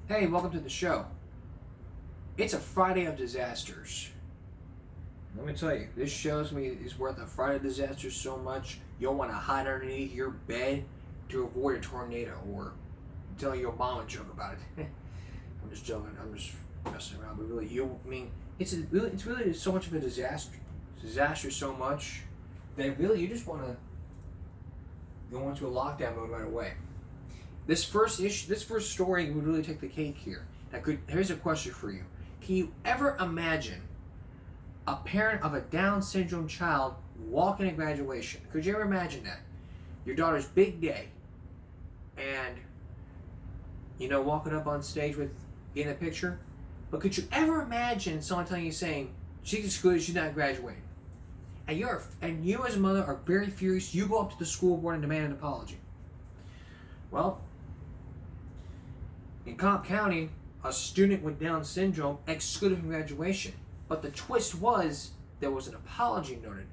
Hey, welcome to the show. It's a Friday of disasters. Let me tell you, this shows me is worth a Friday of disasters so much you'll want to hide underneath your bed to avoid a tornado or tell your mom a joke about it. I'm just joking. I'm just messing around. But really, it's really so much of a disaster so much that really you just want to go into a lockdown mode right away. This first story would really take the cake here. Here's a question for you. Can you ever imagine a parent of a Down syndrome child walking at graduation? Could you ever imagine that? Your daughter's big day, and walking up on stage with in a picture. But could you ever imagine someone telling you saying she's excluded, she's not graduating, and you as a mother are very furious. You go up to the school board and demand an apology. Well, in Cobb County, a student with Down syndrome excluded from graduation. But the twist was there was an apology noted.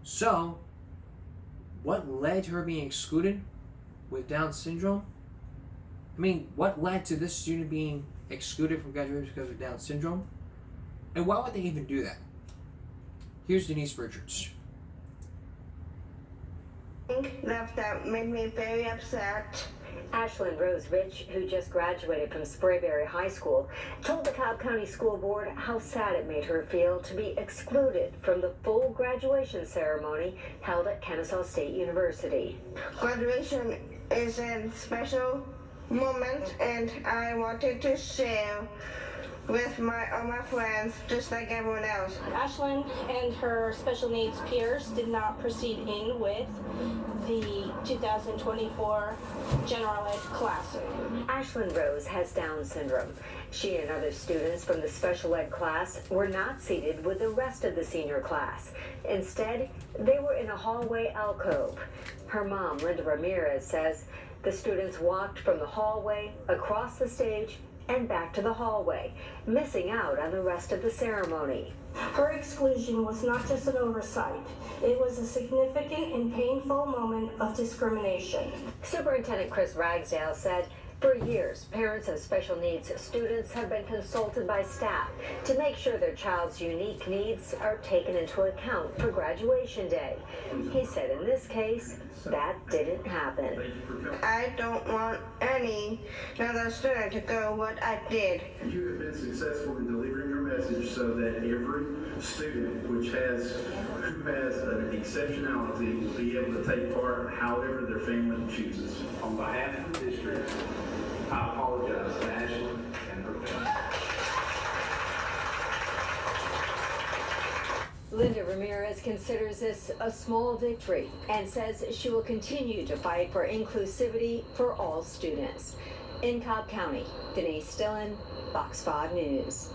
So, what led to her being excluded with Down syndrome? What led to this student being excluded from graduation because of Down syndrome? And why would they even do that? Here's Denise Richards. That made me very upset. Ashlyn Rose Rich, who just graduated from Sprayberry High School, told the Cobb County School Board how sad it made her feel to be excluded from the full graduation ceremony held at Kennesaw State University. Graduation is a special moment, and I wanted to share with all my friends, just like everyone else. Ashlyn and her special needs peers did not proceed in with the 2024 general ed class. Ashlyn Rose has Down syndrome. She and other students from the special ed class were not seated with the rest of the senior class. Instead, they were in a hallway alcove. Her mom, Linda Ramirez, says the students walked from the hallway across the stage and back to the hallway, missing out on the rest of the ceremony. Her exclusion was not just an oversight. It was a significant and painful moment of discrimination. Superintendent Chris Ragsdale said, for years, parents of special needs students have been consulted by staff to make sure their child's unique needs are taken into account for graduation day. He said in this case, that didn't happen. I don't want any other student to go what I did. You have been successful in delivering your message so that every student who has an exceptionality will be able to take part however their family chooses. On behalf of the district, I apologize to Ashlyn and her family. Linda Ramirez considers this a small victory and says she will continue to fight for inclusivity for all students. In Cobb County, Denise Dillon, Fox 5 News.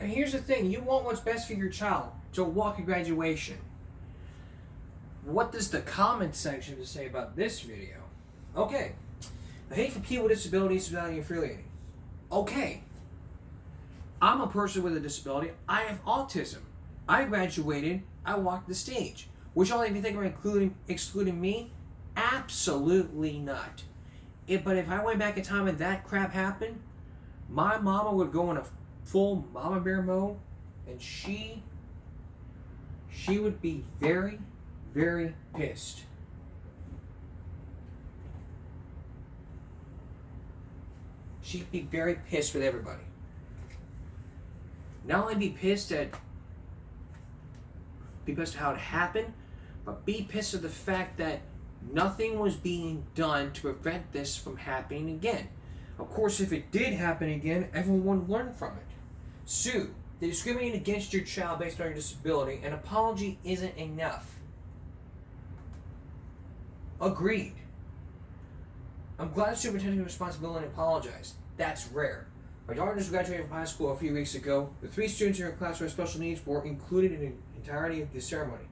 And here's the thing, you want what's best for your child to walk at graduation. What does the comment section to say about this video? Okay, I hate for people with disabilities without affiliating. Okay, I'm a person with a disability. I have autism. I graduated. I walked the stage. Which all of you think about excluding me? Absolutely not. But if I went back in time and that crap happened, my mama would go in a full mama bear mode, and she would be very, very pissed. She'd be very pissed with everybody. Not only be pissed at how it happened, but be pissed at the fact that nothing was being done to prevent this from happening again. Of course, if it did happen again, everyone would learn from it. Sue, they're discriminating against your child based on your disability. An apology isn't enough. Agreed. I'm glad the superintendent took responsibility and apologized. That's rare. My daughter just graduated from high school a few weeks ago. The 3 students in her class with special needs were included in the entirety of the ceremony.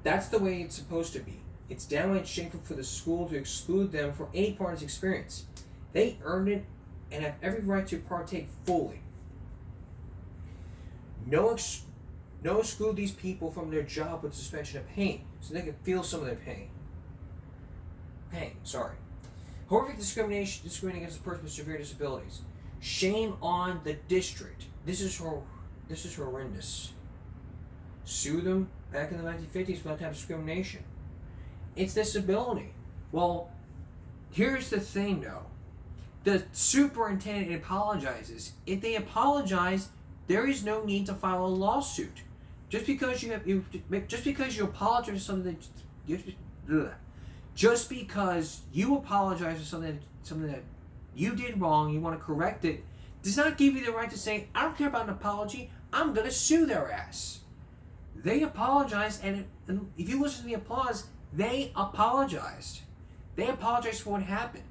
That's the way it's supposed to be. It's downright shameful for the school to exclude them from any part of this experience. They earned it and have every right to partake fully. No exclude these people from their job with suspension of pain, so they can feel some of their pain. Sorry. Horrific discriminating against a person with severe disabilities. Shame on the district. This is horrendous. Sue them back in the 1950s for that type of discrimination. It's disability. Well, here's the thing though. The superintendent apologizes. If they apologize, there is no need to file a lawsuit. Just because you apologize for something just because you apologize for something that you did wrong, you want to correct it, does not give you the right to say, I don't care about an apology, I'm going to sue their ass. They apologized, and if you listen to the applause, they apologized. They apologized for what happened.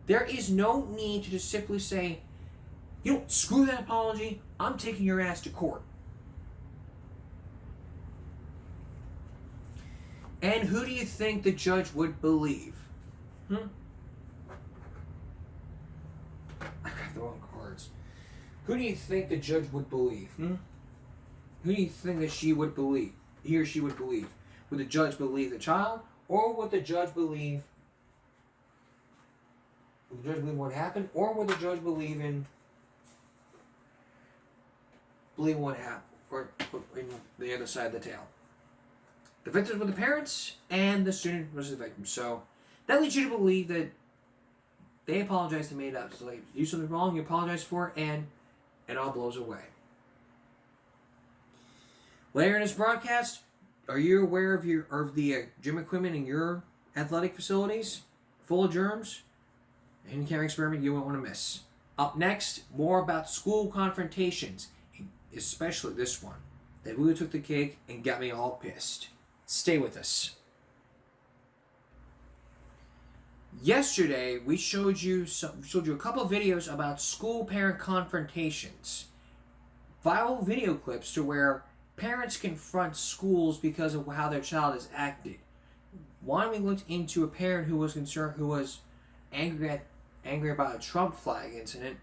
There is no need to just simply say, you know, screw that apology, I'm taking your ass to court. And who do you think the judge would believe? I got the wrong cards. Who do you think the judge would believe? Who do you think that she would believe? He or she would believe? Would the judge believe the child, or would the judge believe? Would the judge believe what happened, or would the judge believe what happened, or in the other side of the tale? The victims were the parents, and the student was the victim. So that leads you to believe that they apologized and made it up. So like, you do something wrong, you apologize for it, and it all blows away. Later in this broadcast, are you aware of the gym equipment in your athletic facilities full of germs? A hidden camera experiment you won't want to miss. Up next, more about school confrontations, especially this one that really took the cake and got me all pissed. Stay with us. Yesterday, we showed you a couple of videos about school parent confrontations. Viral video clips to where parents confront schools because of how their child has acted. One, we looked into a parent who was angry about a Trump flag incident.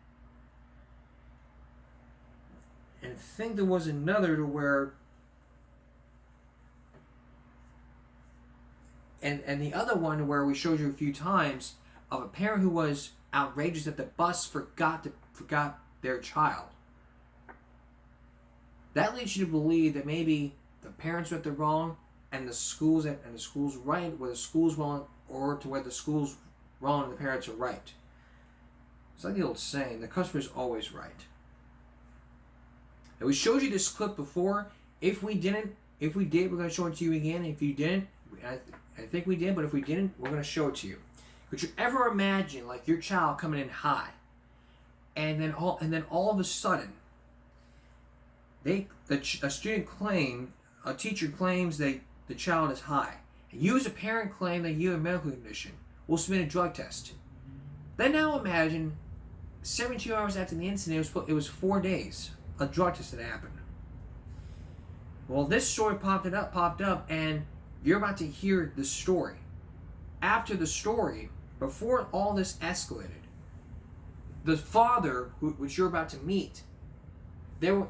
And I think there was another to where And the other one where we showed you a few times of a parent who was outrageous that the bus forgot their child. That leads you to believe that maybe the parents are at the wrong and the school's right, where the school's wrong, or to where the school's wrong and the parents are right. It's like the old saying, the customer's always right. And we showed you this clip before. If we did, we're going to show it to you again. If you didn't, I think we did, but if we didn't, we're going to show it to you. Could you ever imagine like your child coming in high, and then all of a sudden, a teacher claims that the child is high, and you as a parent claim that you have a medical condition, will submit a drug test. Then now imagine, 72 hours after the incident, it was 4 days, a drug test had happened. Well, this story popped up, and you're about to hear the story. After the story, before all this escalated, the father, which you're about to meet,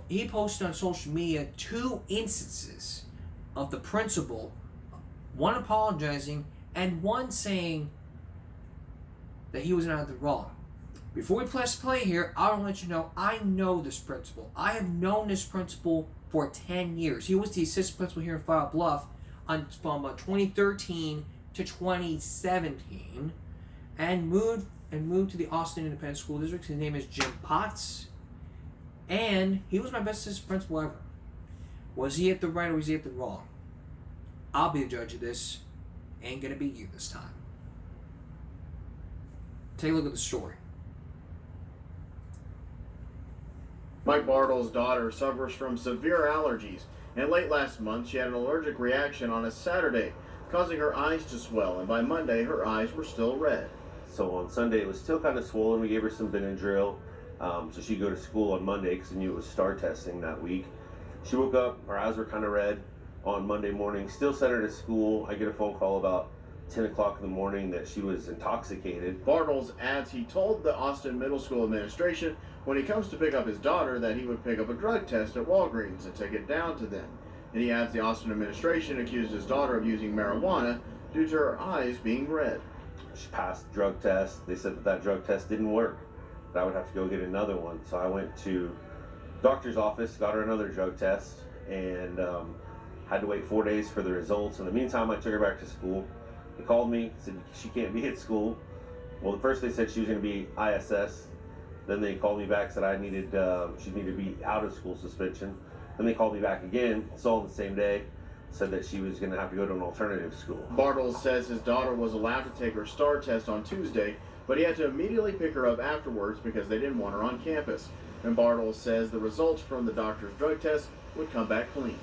he posted on social media 2 instances of the principal, one apologizing and one saying that he was not in the wrong. Before we press play here, I want to let you know I know this principal. I have known this principal for 10 years. He was the assistant principal here in Fire Bluff from 2013 to 2017, and moved to the Austin Independent School District. His name is Jim Potts, and he was my best assistant principal ever. Was he at the right or was he at the wrong? I'll be the judge of this. Ain't gonna be you this time. Take a look at the story. Mike Bartle's daughter suffers from severe allergies, and late last month she had an allergic reaction on a Saturday, causing her eyes to swell, and by Monday her eyes were still red. So on Sunday it was still kind of swollen. We gave her some Benadryl, so she'd go to school on Monday because I knew it was STAR testing that week. She woke up, her eyes were kind of red on Monday morning, still sent her to school. I get a phone call about 10 o'clock in the morning that she was intoxicated. Bartles adds he told the Austin Middle School administration when he comes to pick up his daughter that he would pick up a drug test at Walgreens and take it down to them. And he adds the Austin administration accused his daughter of using marijuana due to her eyes being red. She passed the drug test. They said that drug test didn't work, that I would have to go get another one. So I went to doctor's office, got her another drug test, and had to wait 4 days for the results. In the meantime, I took her back to school. They called me, said she can't be at school. Well, at first they said she was going to be ISS. Then they called me back, said she needed to be out of school suspension. Then they called me back again, all on the same day, said that she was going to have to go to an alternative school. Bartles says his daughter was allowed to take her STAR test on Tuesday, but he had to immediately pick her up afterwards because they didn't want her on campus. And Bartles says the results from the doctor's drug test would come back clean.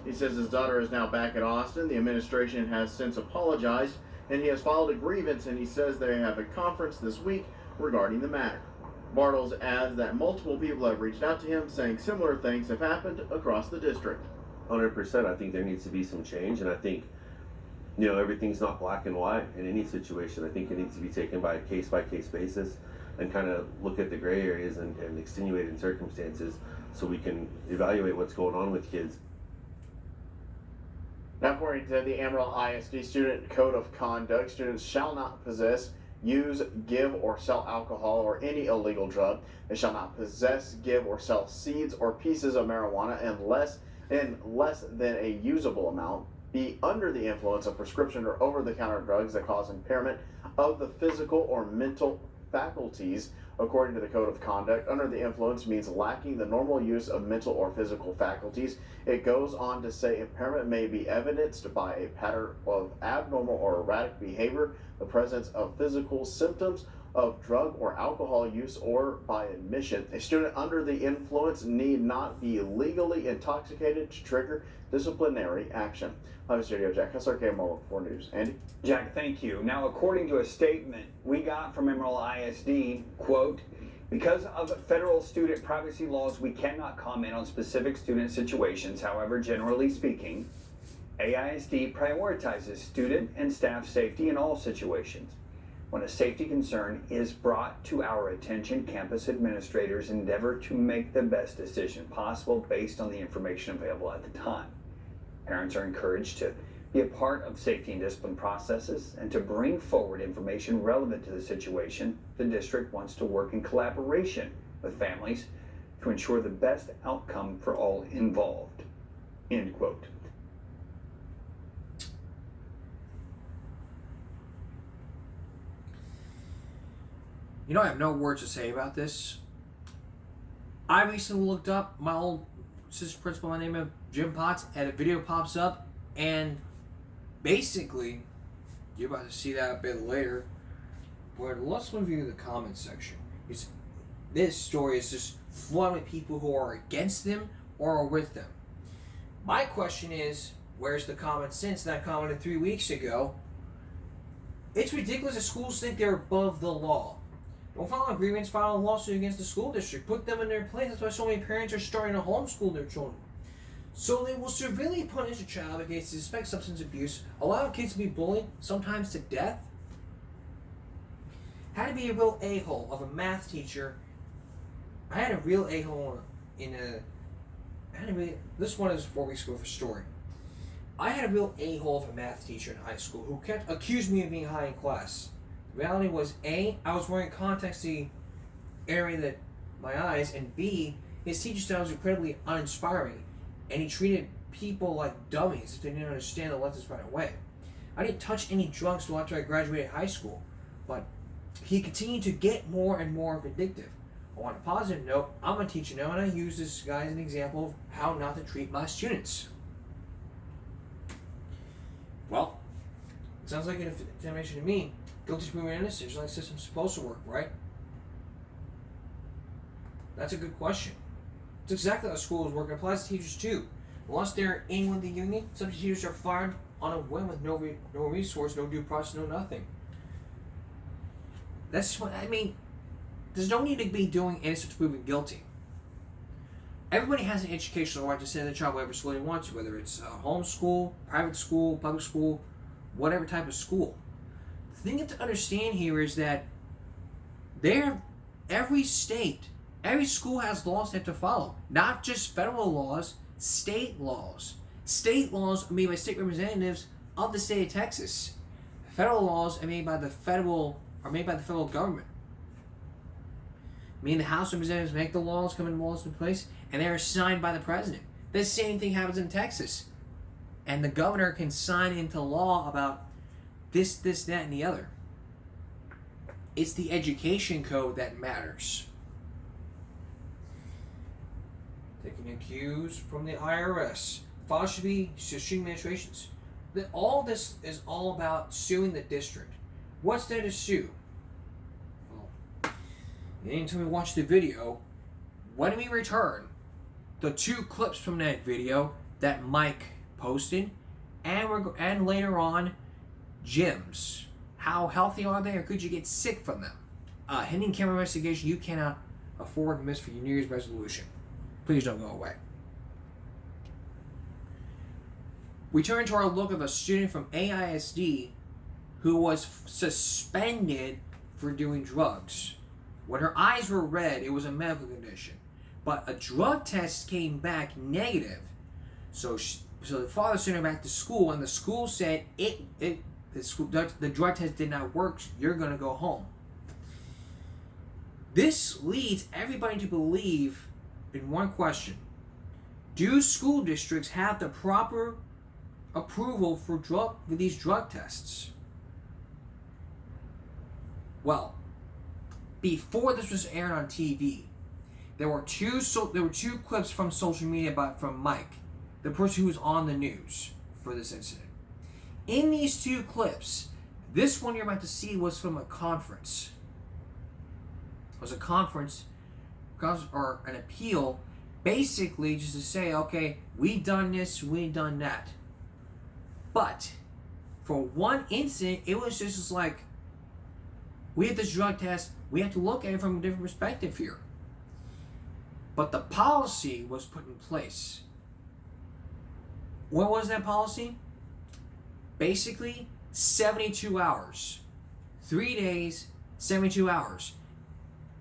He says his daughter is now back at Austin. The administration has since apologized, and he has filed a grievance, and he says they have a conference this week regarding the matter. Bartles adds that multiple people have reached out to him saying similar things have happened across the district. 100%. I think there needs to be some change, and I think, everything's not black and white in any situation. I think it needs to be taken by a case-by-case basis and kind of look at the gray areas and extenuating circumstances so we can evaluate what's going on with kids. Now, according to the Amarillo ISD Student Code of Conduct, students shall not possess, use, give, or sell alcohol or any illegal drug. They shall not possess, give, or sell seeds or pieces of marijuana in less than a usable amount, be under the influence of prescription or over-the-counter drugs that cause impairment of the physical or mental faculties. According to the Code of Conduct, under the influence means lacking the normal use of mental or physical faculties. It goes on to say impairment may be evidenced by a pattern of abnormal or erratic behavior, the presence of physical symptoms of drug or alcohol use, or by admission. A student under the influence need not be legally intoxicated to trigger disciplinary action. Live in studio, Jack Kessler, KML 4 News. Andy? Jack, thank you. Now, according to a statement we got from Amarillo ISD, quote, because of federal student privacy laws, we cannot comment on specific student situations. However, generally speaking, AISD prioritizes student and staff safety in all situations. When a safety concern is brought to our attention, campus administrators endeavor to make the best decision possible based on the information available at the time. Parents are encouraged to be a part of safety and discipline processes and to bring forward information relevant to the situation. The district wants to work in collaboration with families to ensure the best outcome for all involved. End quote. I have no words to say about this. I recently looked up my old assistant principal by the name of Jim Potts, and a video pops up, and basically, you're about to see that a bit later, but let's review the comments section. This story is just flooded with people who are against them or are with them. My question is, where's the common sense that I commented 3 weeks ago? It's ridiculous that schools think they're above the law. Don't file an agreement, file a lawsuit against the school district. Put them in their place. That's why so many parents are starting to homeschool their children. So they will severely punish a child if they suspect substance abuse, allow kids to be bullied, sometimes to death. Had to be a real a-hole of a math teacher. I had a real a-hole this one is 4 weeks ago for story. I had a real a-hole of a math teacher in high school who kept accused me of being high in class. The reality was, A, I was wearing contacts to area my eyes, and B, his teaching style was incredibly uninspiring, and he treated people like dummies if they didn't understand the lessons right away. I didn't touch any drugs until after I graduated high school, but he continued to get more and more vindictive. On a positive note, I'm a teacher now, and I use this guy as an example of how not to treat my students. Well, it sounds like an information to me. Guilty to proven innocent, just like the system's supposed to work, right? That's a good question. It's exactly how schools work. It applies to teachers too. Unless they're in with the union, some teachers are fired on a whim with no resource, no due process, no nothing. That's what I mean. There's no need to be doing innocent to proven guilty. Everybody has an educational right to send their child whatever school they want to, whether it's home school, private school, public school, whatever type of school. The thing you have to understand here is that every school has laws they have to follow. Not just federal laws, state laws. State laws are made by state representatives of the state of Texas. Federal laws are made by the federal government. I mean, the House of Representatives make the laws, come in laws in place, and they're signed by the president. The same thing happens in Texas. And the governor can sign into law about this, that, and the other. It's the education code that matters. Taking cues from the IRS. Files should be suing administrations. All this is all about suing the district. What's there to sue? Well, you didn't tell me to watch the video. When we return, the 2 clips from that video that Mike posted, and later on, gyms. How healthy are they, or could you get sick from them? Hidden camera investigation you cannot afford to miss for your New Year's resolution. Please don't go away. We turn to our look of a student from AISD who was suspended for doing drugs. When her eyes were red, it was a medical condition. But a drug test came back negative. So the father sent her back to school, and the school said the drug test did not work. You're going to go home. This leads everybody to believe in one question: do school districts have the proper approval for these drug tests? Well, before this was aired on TV, there were two clips from social media from Mike, the person who was on the news for this incident. In these 2 clips, this one you're about to see was from a conference. It was a conference or an appeal, basically just to say, okay, we've done this, we've done that. But for one incident, it was just like, we have this drug test, we have to look at it from a different perspective here. But the policy was put in place. What was that policy? Basically, 72 hours. 3 days, 72 hours.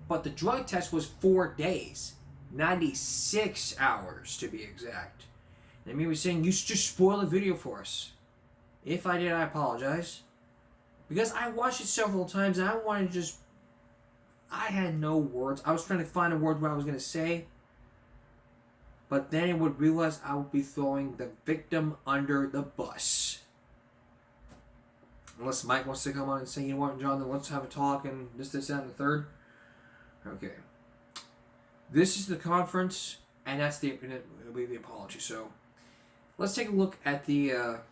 But the drug test was 4 days. 96 hours to be exact. And me was saying, you just spoiled the video for us. If I did, I apologize. Because I watched it several times and I had no words. I was trying to find a word what I was going to say. But then I would realize I would be throwing the victim under the bus. Unless Mike wants to come on and say, you know what, John, let's have a talk and this, that, and the third. Okay. This is the conference, and it'll be the apology. So let's take a look at the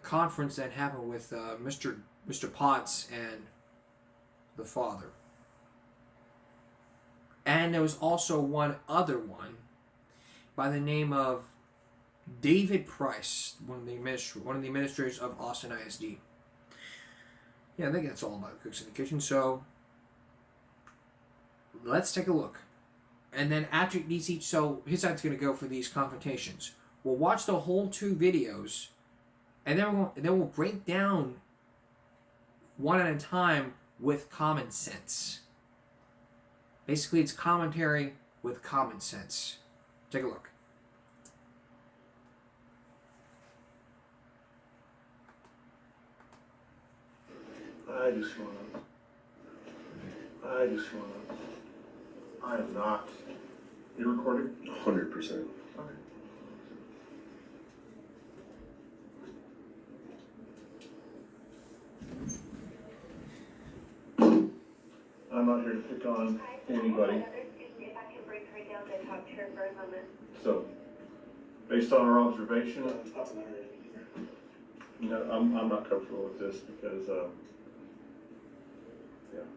conference that happened with Mr. Potts and the father. And there was also one other one by the name of David Price, one of the administrators of Austin ISD. Yeah, I think that's all about Cooks in the Kitchen. So let's take a look. And then after so his side's going to go for these confrontations. We'll watch the whole 2 videos, and then we'll break down one at a time with common sense. Basically, it's commentary with common sense. Take a look. I am not. You recording? 100%. Okay. I'm not here to pick on anybody. So, based on our observation, I'm not comfortable with this because, yeah.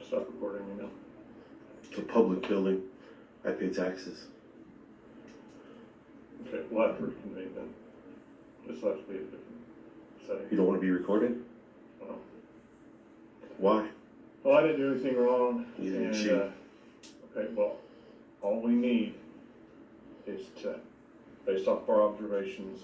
Stop recording, It's a public building. I pay taxes. Okay, we'll have to reconvene then. This will have to be a different setting. You don't want to be recorded? Well, Why? well, I didn't do anything wrong. Neither did and, she. Okay, well, all we need is to, based off our observations,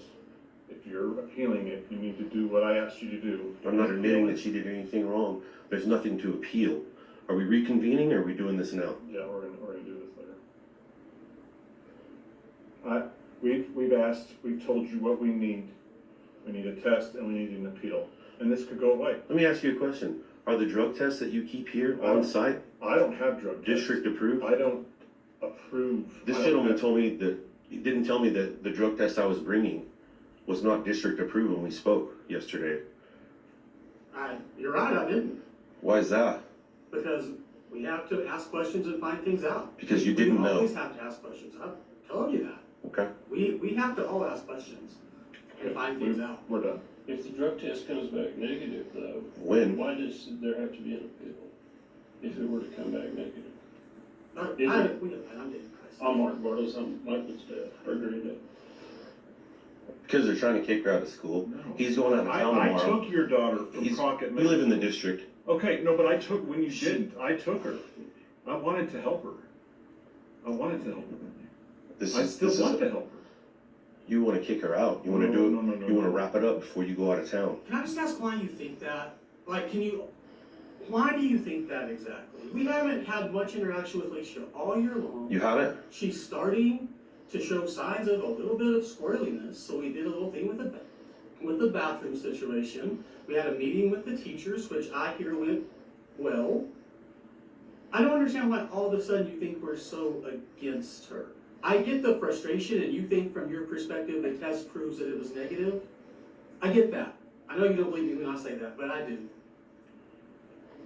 if you're appealing it, you need to do what I asked you to do. I'm not admitting that she did anything wrong. There's nothing to appeal. Are we reconvening or are we doing this now? Yeah, we're gonna do this later. We've asked, we've told you what we need. We need a test and we need an appeal. And this could go away. Let me ask you a question. Are the drug tests that you keep here on site I don't have drug tests. district approved? I don't approve. This gentleman told me that, he didn't tell me that the drug test I was bringing was not district approved when we spoke yesterday. You're right, I didn't. Why is that? Because we have to ask questions and find things out. Because you didn't know. We always have to ask questions. I'm telling you that. Okay. We have to all ask questions and find things out. We're done. If the drug test comes back negative, though, When? why does there have to be an appeal if it were to come back negative? I'm Mark Bartles, I'm Michael's dad. I agree with that. Because they're trying to kick her out of school. No. He's going out of town I tomorrow. took your daughter from Crockett. We live in the district. Okay, no, but I took, when you didn't, I took her. I wanted to help her. I wanted to help her. I still want to help her. You want to kick her out. You want to do it. You want to wrap it up before you go out of town. Can I just ask why you think that? Like, why do you think that exactly? We haven't had much interaction with Alicia all year long. You haven't? She's starting to show signs of a little bit of squirreliness, so we did a little thing with the bathroom situation. We had a meeting with the teachers, which I hear went well. I don't understand why all of a sudden you think we're so against her. I get the frustration, and you think from your perspective the test proves that it was negative. I get that. I know you don't believe me when I say that, but I do.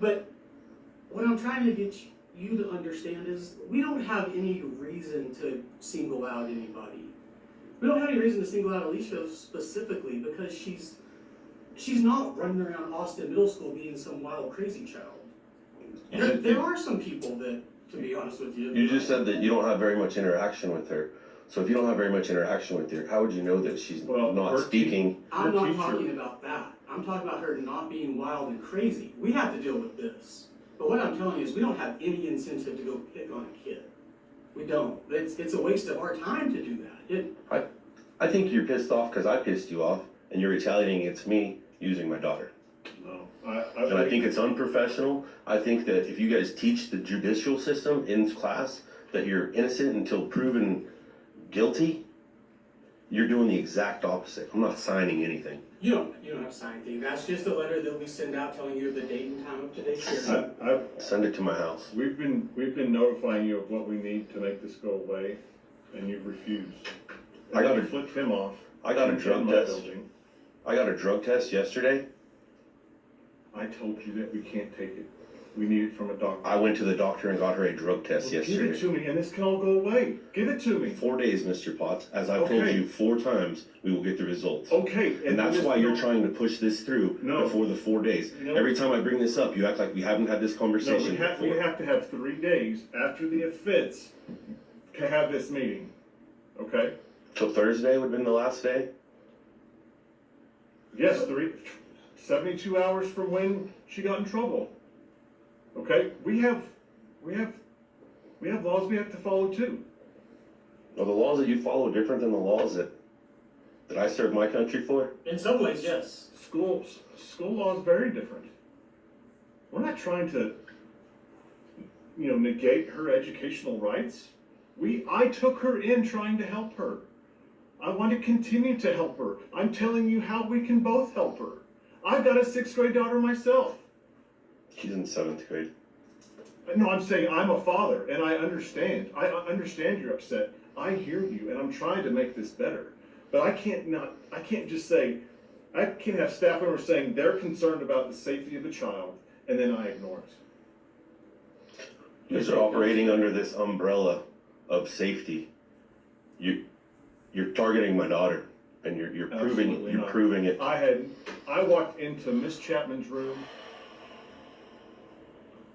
But what I'm trying to get you to understand is we don't have any reason to single out anybody. We don't have any reason to single out Alicia specifically because she's not running around Austin Middle School being some wild, crazy child. There are some people that, to be honest with you. You just said that you don't have very much interaction with her. So if you don't have very much interaction with her, how would you know that she's not speaking? I'm not talking about that. I'm talking about her not being wild and crazy. We have to deal with this. But what I'm telling you is we don't have any incentive to go pick on a kid. We don't. It's a waste of our time to do that. I think you're pissed off because I pissed you off, and you're retaliating against me using my daughter. No, and I think it's unprofessional. I think that if you guys teach the judicial system in class that you're innocent until proven guilty, you're doing the exact opposite. I'm not signing anything. You don't have to sign anything. That's just a letter that we send out telling you the date and time of today's hearing. Send it to my house. We've been notifying you of what we need to make this go away, and you've refused. I got to flip him off. I got a drug test. I got a drug test yesterday. I told you that we can't take it. We need it from a doctor. I went to the doctor and got her a drug test yesterday. Give it to me, and this can all go away. Give it to me. 4 days, Mr. Potts. As I've told you 4 times, we will get the results. Okay. And that's why you're trying to push this through before the 4 days. No. Every time I bring this up, you act like we haven't had this conversation. No, we have to have 3 days after the offense to have this meeting. Okay? So Thursday would have been the last day? Yes, 72 hours from when she got in trouble. Okay? We have laws we have to follow too. Are the laws that you follow different than the laws that I serve my country for? In some ways, yes. School law is very different. We're not trying to, negate her educational rights. I took her in trying to help her. I want to continue to help her. I'm telling you how we can both help her. I've got a 6th grade daughter myself. She's in 7th grade. No, I'm saying I'm a father, and I understand. I understand you're upset. I hear you, and I'm trying to make this better. But I can't just say, I can't have staff members saying they're concerned about the safety of the child, and then I ignore it. You guys are operating under this umbrella of safety. You're targeting my daughter, and you're proving it. I walked into Miss Chapman's room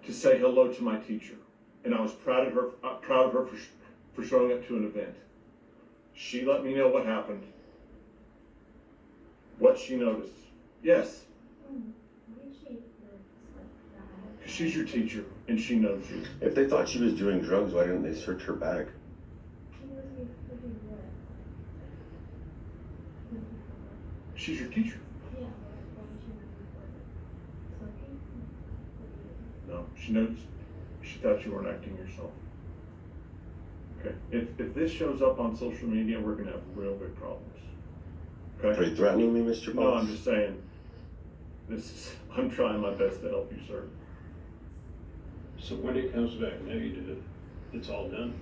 to say hello to my teacher, and I was proud of her for showing up to an event. She let me know what happened, what she noticed. Yes. Because she's your teacher, and she knows you. If they thought she was doing drugs, why didn't they search her bag? She's your teacher. No, she knows. She thought you weren't acting yourself. Okay, if this shows up on social media, we're gonna have real big problems. Okay? Are you threatening me, Mr. Boss? No, I'm just saying, I'm trying my best to help you, sir. So when it comes back negative, it's all done?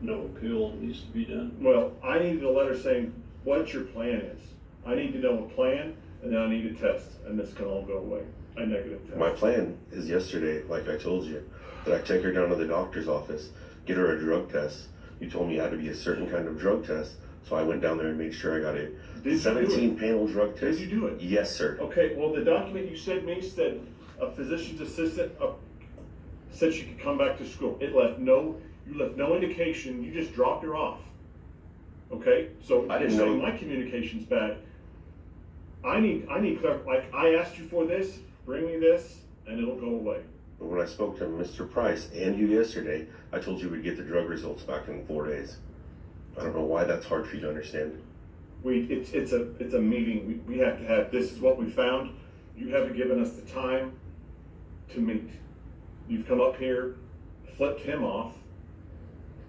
No appeal needs to be done? Well, I needed a letter saying what your plan is. I need to know a plan, and then I need a test, and this can all go away. A negative test. My plan is yesterday, like I told you, that I take her down to the doctor's office, get her a drug test. You told me it had to be a certain kind of drug test, so I went down there and made sure I got a 17-panel drug test. Did you do it? Yes, sir. Okay, well, the document you sent me said a physician's assistant said she could come back to school. You left no indication, you just dropped her off. Okay, so I didn't you're know. saying my communication's bad. I need like I asked you for this, bring me this, and it'll go away. But when I spoke to Mr. Price and you yesterday, I told you we'd get the drug results back in 4 days. I don't know why that's hard for you to understand. It's a meeting. We have to have. This is what we found. You haven't given us the time to meet. You've come up here, flipped him off.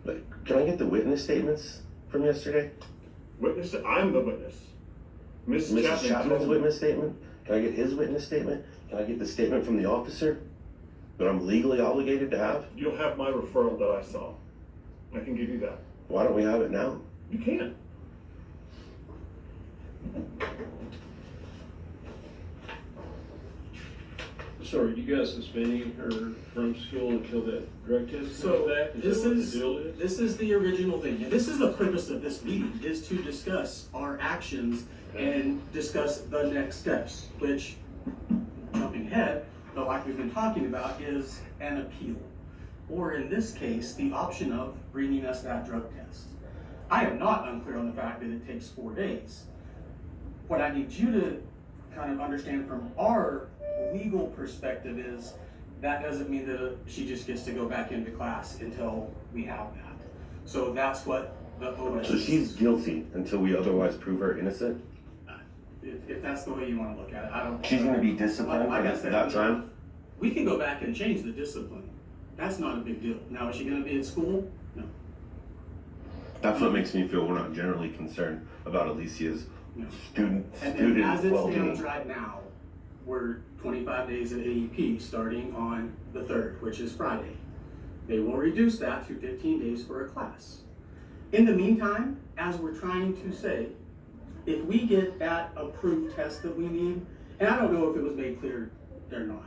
But can I get the witness statements from yesterday? Witness? I'm the witness. Mrs. Chapman's witness statement? Can I get his witness statement? Can I get the statement from the officer that I'm legally obligated to have? You'll have my referral that I saw. I can give you that. Why don't we have it now? You can. So are you guys suspending her from school until that drug test comes back? This is the original thing, and this is the purpose of this meeting, is to discuss our actions and discuss the next steps, which, jumping ahead, but like we've been talking about, is an appeal. Or in this case, the option of bringing us that drug test. I am not unclear on the fact that it takes 4 days. What I need you to kind of understand from our legal perspective is that doesn't mean that she just gets to go back into class until we have that. So that's what the OS. So she's guilty until we otherwise prove her innocent? If that's the way you want to look at it, I don't. She's going to be disciplined like I for said, that time? We can go back and change the discipline. That's not a big deal. Now, is she going to be in school? No. That's what makes me feel we're not generally concerned about Alicia's student As it well-being. stands right now, we're 25 days at AEP starting on the 3rd, which is Friday. They will reduce that to 15 days for a class. In the meantime, as we're trying to say, if we get that approved test that we need, and I don't know if it was made clear or not,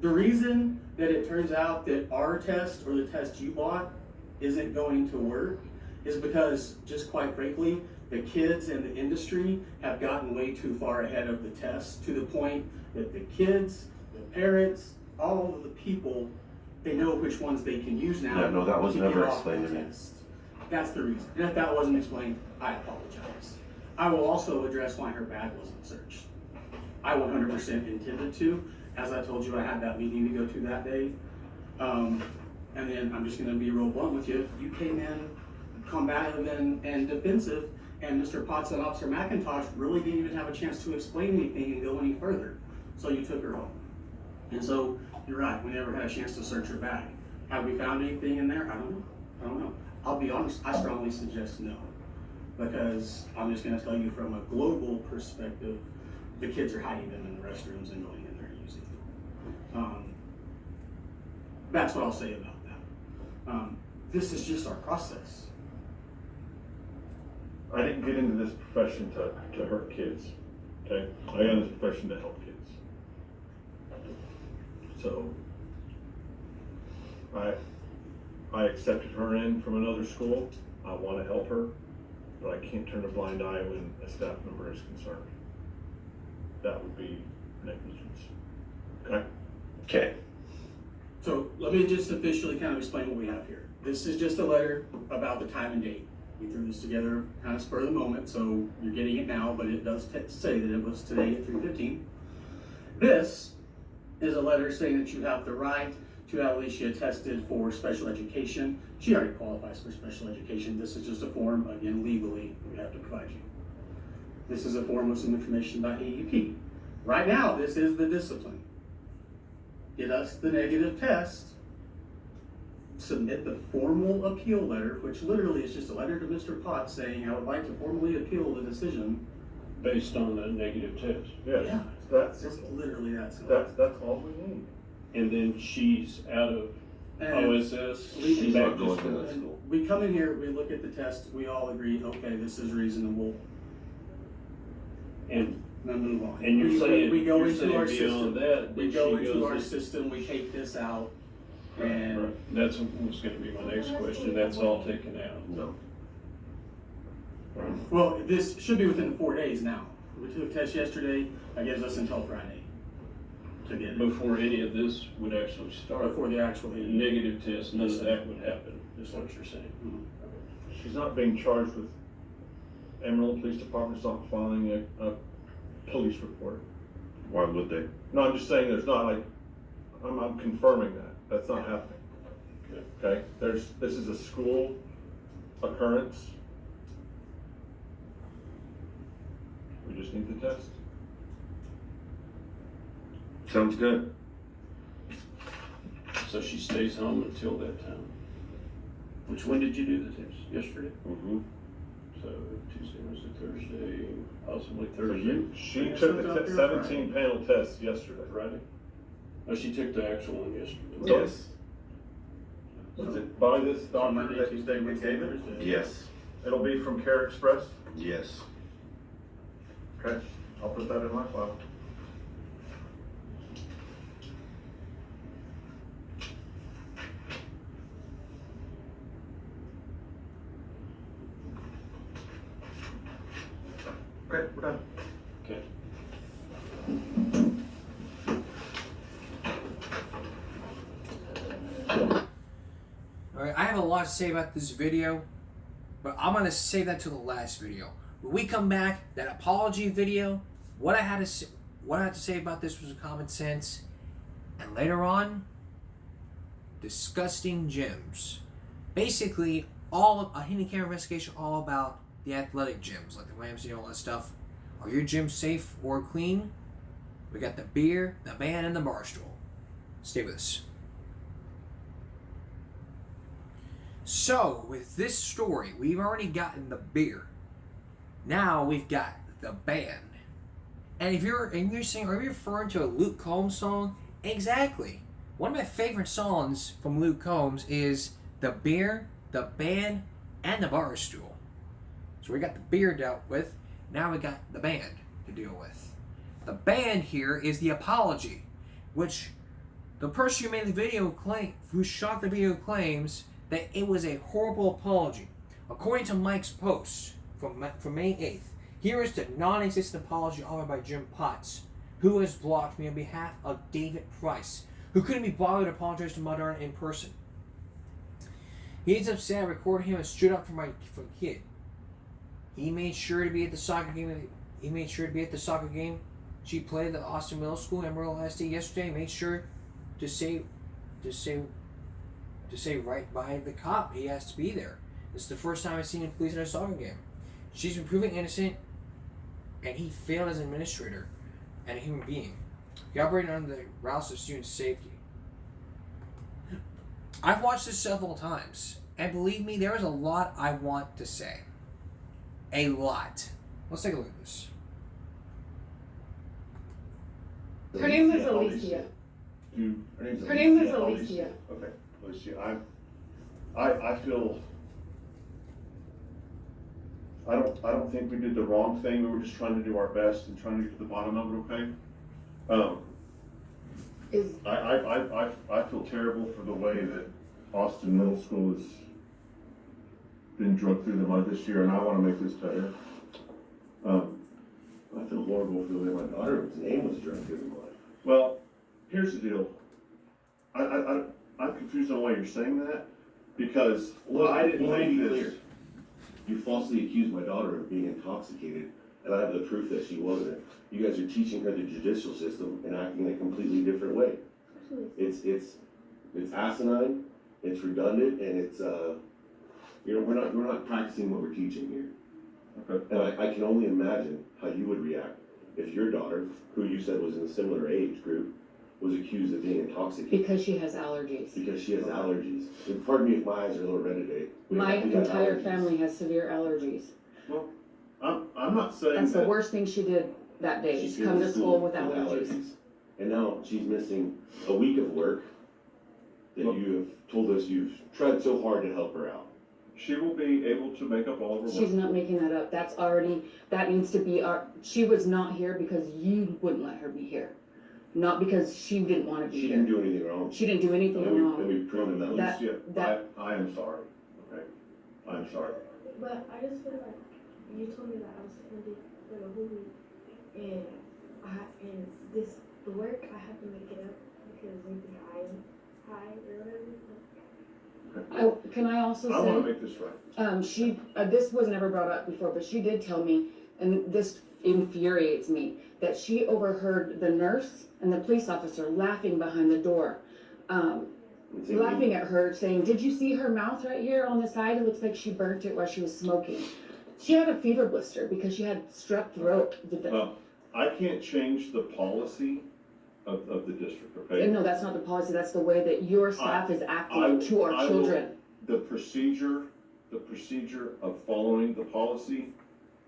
the reason that it turns out that our test or the test you bought isn't going to work is because, just quite frankly, the kids and the industry have gotten way too far ahead of the test, to the point that the kids, the parents, all of the people, they know which ones they can use now. Yeah, no, that was to never get off explained the to me. test. That's the reason. And if that wasn't explained, I apologize. I will also address why her bag wasn't searched. I 100% intended to. As I told you, I had that meeting to go to that day. And then I'm just going to be real blunt with you. You came in combative and defensive, and Mr. Potts and Officer McIntosh really didn't even have a chance to explain anything and go any further. So you took her home. And so you're right, we never had a chance to search her bag. Have we found anything in there? I don't know. I'll be honest, I strongly suggest no. Because I'm just going to tell you from a global perspective, the kids are hiding them in the restrooms and going in there and using them. That's what I'll say about that. This is just our process. I didn't get into this profession to hurt kids, okay? I got into this profession to help kids. So, I accepted her in from another school. I want to help her, but I can't turn a blind eye when a staff member is concerned. That would be negligence, okay? Okay. So let me just officially kind of explain what we have here. This is just a letter about the time and date. We threw this together kind of spur of the moment, so you're getting it now, but it does say that it was today at 3:15. This is a letter saying that you have the right to have Alicia tested for special education. She already qualifies for special education. This is just a form, again, legally, we have to provide you. This is a form with some information about AEP. Right now, this is the discipline. Get us the negative test, submit the formal appeal letter, which literally is just a letter to Mr. Potts saying, I would like to formally appeal the decision. Based on the negative test. Yes. Yeah, That's it's literally that simple. that's all we need. And then she's out of OSS. She's back not going to to school. that school. We come in here, we look at the test, we all agree, okay, this is reasonable, And then move on. And you're saying, we go you're into saying our beyond system. that, We that go she into goes our in- system, we take this out, and That's was gonna be my next question, that's all taken out. No. well, this should be within 4 days now. We took a test yesterday, that gives us until Friday to get it. Before any of this would actually start. Before the actual The negative test, none of that would happen, is what you're saying. She's not being charged with, Amarillo Police Department's not filing a police report. Why would they? No, I'm just saying there's not like, I'm confirming that, that's not happening. Okay, this is a school occurrence. We just need the test. Sounds good. So she stays home until that time. Which, when did you do the test? Yesterday? Mm-hmm. So Tuesday, Wednesday, Thursday, possibly Thursday. She took the 17 panel test yesterday. Friday? No, she took the actual one yesterday. Yes. Was it by this doctor Monday, that Tuesday, we Wednesday, gave it? Thursday. Yes. It'll be from Care Express? Yes. Okay, I'll put that in my file. Okay, we're done. Okay. Alright, I have a lot to say about this video, but I'm gonna save that to the last video. When we come back, that apology video, what I had to say about this was common sense, and later on, disgusting gyms. Basically, a hidden camera investigation all about the athletic gyms, like the YMCA and all that stuff. Are your gyms safe or clean? We got the beer, the band, and the bar stool. Stay with us. So, with this story, we've already gotten the beer. Now we've got the band. And you're saying, are you referring to a Luke Combs song? Exactly. One of my favorite songs from Luke Combs is the beer, the band, and the bar stool. So we got the beer dealt with. Now we got the band to deal with. The band here is the apology, which the person who made the video who shot the video claims that it was a horrible apology. According to Mike's post from May 8th, here is the non-existent apology offered by Jim Potts, who has blocked me on behalf of David Price, who couldn't be bothered to apologize to Mother in person. He's upset I recorded him and stood up for the kid. He made sure to be at the soccer game. She played at the Austin Middle School Amarillo ISD yesterday. Made sure to say right by the cop. He has to be there. This is the first time I've seen him police in a soccer game. She's been proven innocent, and he failed as an administrator and a human being. He operated under the routes of student safety. I've watched this several times, and believe me, there is a lot I want to say. A lot. Let's take a look at this. Her name is Alicia. Her name is Alicia. Okay, Alicia, I feel, I don't think we did the wrong thing. We were just trying to do our best and trying to get to the bottom of it, okay? I feel terrible for the way that Austin Middle School has been drugged through the mud this year, and I want to make this better. I feel horrible for the way my daughter's name was drugged through the mud. Well, here's the deal. I'm confused on why you're saying that, because Look, I didn't let me be make clear. this. You falsely accused my daughter of being intoxicated, and I have the proof that she wasn't. You guys are teaching her the judicial system and acting in a completely different way. It's asinine, it's redundant, and it's we're not practicing what we're teaching here. Okay. And I can only imagine how you would react if your daughter, who you said was in a similar age group, was accused of being intoxicated. Because she has allergies. Because she has allergies. And pardon me if my eyes are a little red today. My We got entire allergies. family has severe allergies. Well, I'm not saying That's that. the worst thing she did that day, She is came come to school with allergies. And now she's missing a week of work that you have told us you've tried so hard to help her out. She will be able to make up all of her She's work. not making that up. That needs to be she was not here because you wouldn't let her be here. Not because she didn't want to be She here. didn't do anything wrong. She didn't do anything And wrong. we've proven that. Alicia, I am sorry. Okay, I'm sorry. But I just feel like you told me that I was suspended for the whole week, and the work I have to make it up because they think I am high or whatever. Can I also I say? want to make this right. This was never brought up before, but she did tell me, and this infuriates me, that she overheard the nurse and the police officer laughing behind the door, laughing at her, saying, "Did you see her mouth right here on the side? It looks like she burnt it while she was smoking." She had a fever blister because she had strep throat. Well, I can't change the policy of the district, okay? No, that's not the policy. That's the way that your staff is acting to our children. The procedure of following the policy,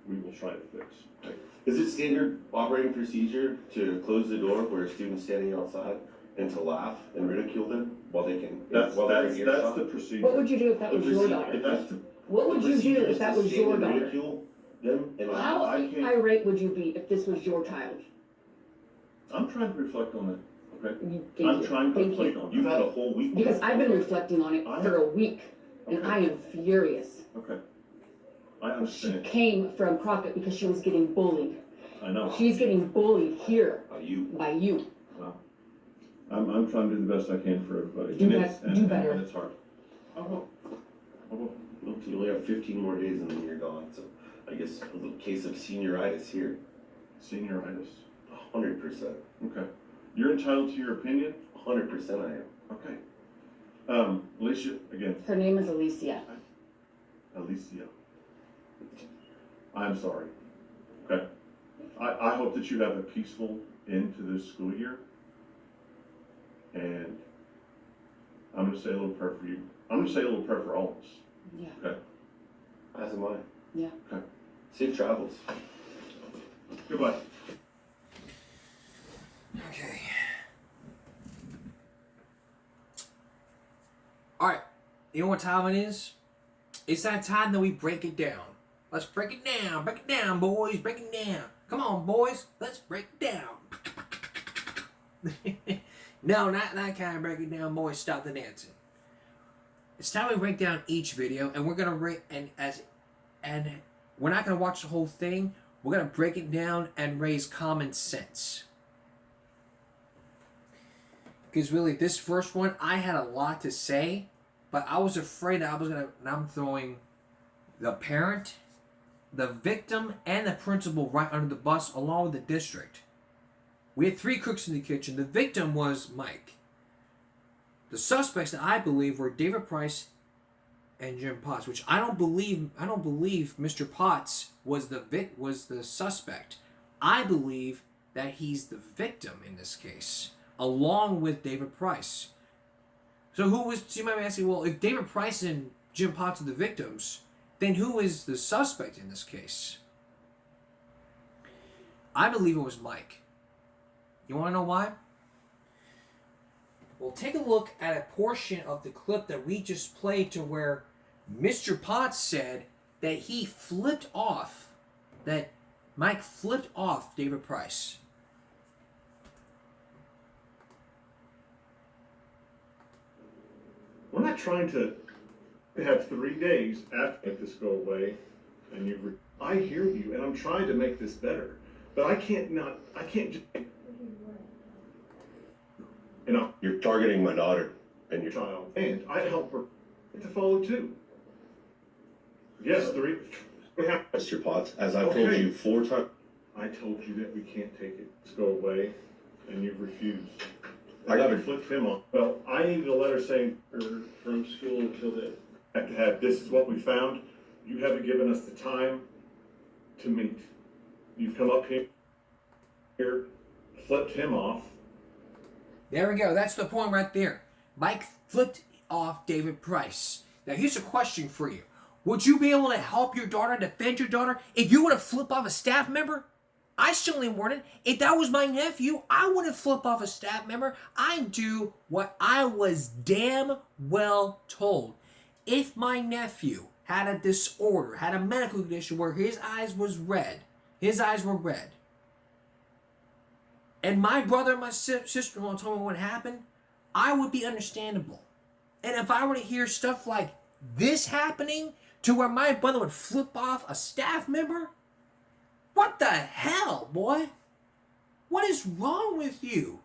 we will try to fix. Okay? Is it standard operating procedure to close the door where a student's standing outside and to laugh and ridicule them while they can? That's the procedure. What would you do if that was your daughter? What would you do if that was your daughter? Ridicule them and How irate would you be if this was your child? I'm trying to reflect on it, okay? Thank you. Trying to Thank reflect you. on it. You've had a whole week. Because I've been reflecting on it for a week, and I am furious. Okay. I She understand. came from Crockett because she was getting bullied. I know. She's getting bullied here by you. Well, I'm trying to do the best I can for everybody. Do better. And it's hard. I will. Look, you only have 15 more days and then you're gone. So I guess a little case of senioritis here. Senioritis. 100%. Okay. You're entitled to your opinion? 100% I am. Okay. Alicia, again. Her name is Alicia. Alicia. I'm sorry. Okay. I hope that you have a peaceful end to this school year. And I'm going to say a little prayer for you. I'm going to say a little prayer for all of us. Yeah. Okay. As am I. Yeah. Okay. Safe travels. Goodbye. Okay. Alright. You know what time it is? It's that time that we break it down. Let's break it down. Break it down, boys. Break it down. Come on, boys. Let's break it down. No, not that kind of break it down, boys. Stop the dancing. It's time we break down each video, and we're gonna rate and we're not gonna watch the whole thing. We're gonna break it down and raise common sense. Because really, this first one, I had a lot to say, but I was afraid that I'm throwing the parent, the victim, and the principal right under the bus, along with the district. We had 3 cooks in the kitchen. The victim was Mike. The suspects that I believe were David Price and Jim Potts, which I don't believe Mr. Potts was the suspect. I believe that he's the victim in this case, along with David Price. So you might be asking, well, if David Price and Jim Potts are the victims, then who is the suspect in this case? I believe it was Mike. You want to know why? Well, take a look at a portion of the clip that we just played to where Mr. Potts said that Mike flipped off David Price. We're not trying to have 3 days after make this go away, and I hear you, and I'm trying to make this better, but I can't just. You know, you're targeting my daughter and your child, and I help her to follow too. Yes, 3. Mr. Potts, as I've told you 4 times. I told you that we can't take it. Let's go away, and you've refused. I got to flip him off. Well, I needed a letter saying from school until then. Have to have, this is what we found. You haven't given us the time to meet. You've come up here, flipped him off, There we go. That's the point right there. Mike flipped off David Price. Now, here's a question for you. Would you be able to help your daughter, defend your daughter, if you were to flip off a staff member? I certainly wouldn't. If that was my nephew, I wouldn't flip off a staff member. I'd do what I was damn well told. If my nephew had a disorder, had a medical condition where his eyes were red, and my brother and my sister-in-law told me what happened, I would be understandable. And if I were to hear stuff like this happening, to where my brother would flip off a staff member, what the hell, boy? What is wrong with you?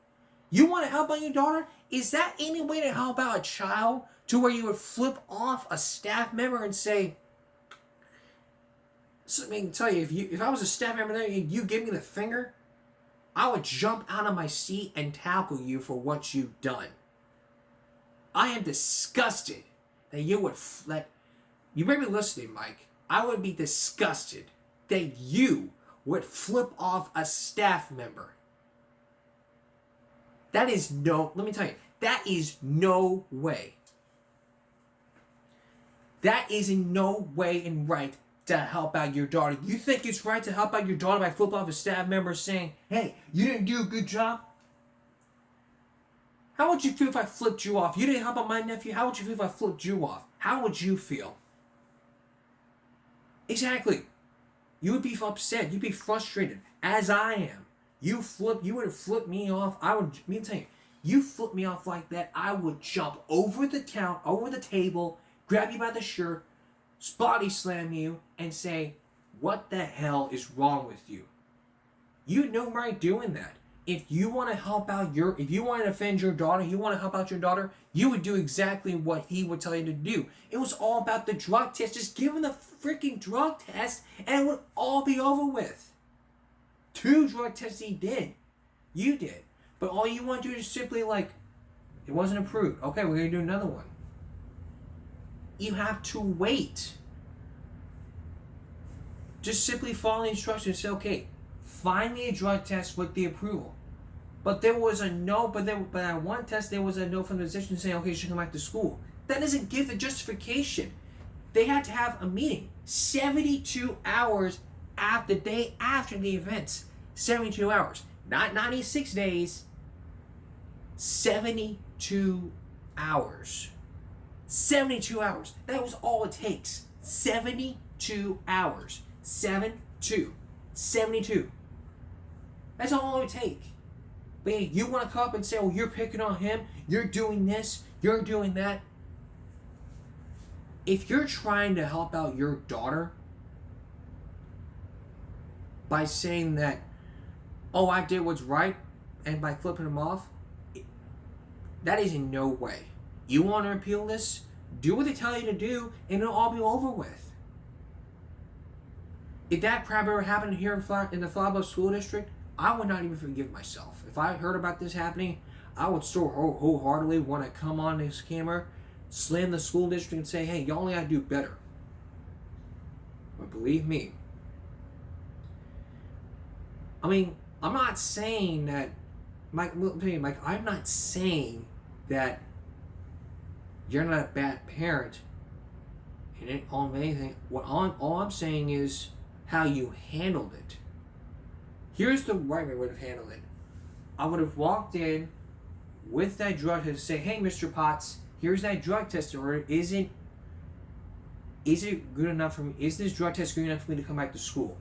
You want to help out your daughter? Is that any way to help out a child, to where you would flip off a staff member and say, so, I can tell you, if I was a staff member there, you give me the finger, I would jump out of my seat and tackle you for what you've done. I am disgusted that you would you may be listening, Mike. I would be disgusted that you would flip off a staff member. That is let me tell you, that is no way. That is in no way in right to help out your daughter. You think it's right to help out your daughter by flipping off a staff member saying, hey, you didn't do a good job? How would you feel if I flipped you off? You didn't help out my nephew. How would you feel if I flipped you off? How would you feel? Exactly. You would be upset. You'd be frustrated, as I am. You would have flipped me off. Let me tell you, you flip me off like that, I would jump over the table, grab you by the shirt, body slam you, and say, what the hell is wrong with you? You know right doing that. If you want to help out if you want to defend your daughter, you want to help out your daughter, you would do exactly what he would tell you to do. It was all about the drug test. Just give him the freaking drug test and it would all be over with. 2 drug tests he did. You did. But all you want to do is simply it wasn't approved. Okay, we're going to do another one. You have to wait. Just simply follow the instructions and say, okay, find me a drug test with the approval. But there was a no, but at one test there was a no from the physician saying, okay, you should come back to school. That doesn't give the justification. They had to have a meeting 72 hours the day after the events. 72 hours. Not 96 days. 72 hours. 72 hours. That was all it takes. 72 hours. 72. That's all it would take. But you want to come up and say, oh, you're picking on him, you're doing this, you're doing that. If you're trying to help out your daughter by saying that, oh, I did what's right, and by flipping him off, that is in no way. You want to appeal this? Do what they tell you to do, and it'll all be over with. If that crap ever happened here in the Flagler School District, I would not even forgive myself. If I heard about this happening, I would still wholeheartedly want to come on this camera, slam the school district and say, hey, y'all gotta do better. But believe me, I mean, I'm not saying that, Mike, I'm not saying that you're not a bad parent on anything. All I'm saying is how you handled it. Here's the right way I would have handled it. I would have walked in with that drug test and say, hey, Mr. Potts, here's that drug test order. Is it good enough for me? Is this drug test good enough for me to come back to school?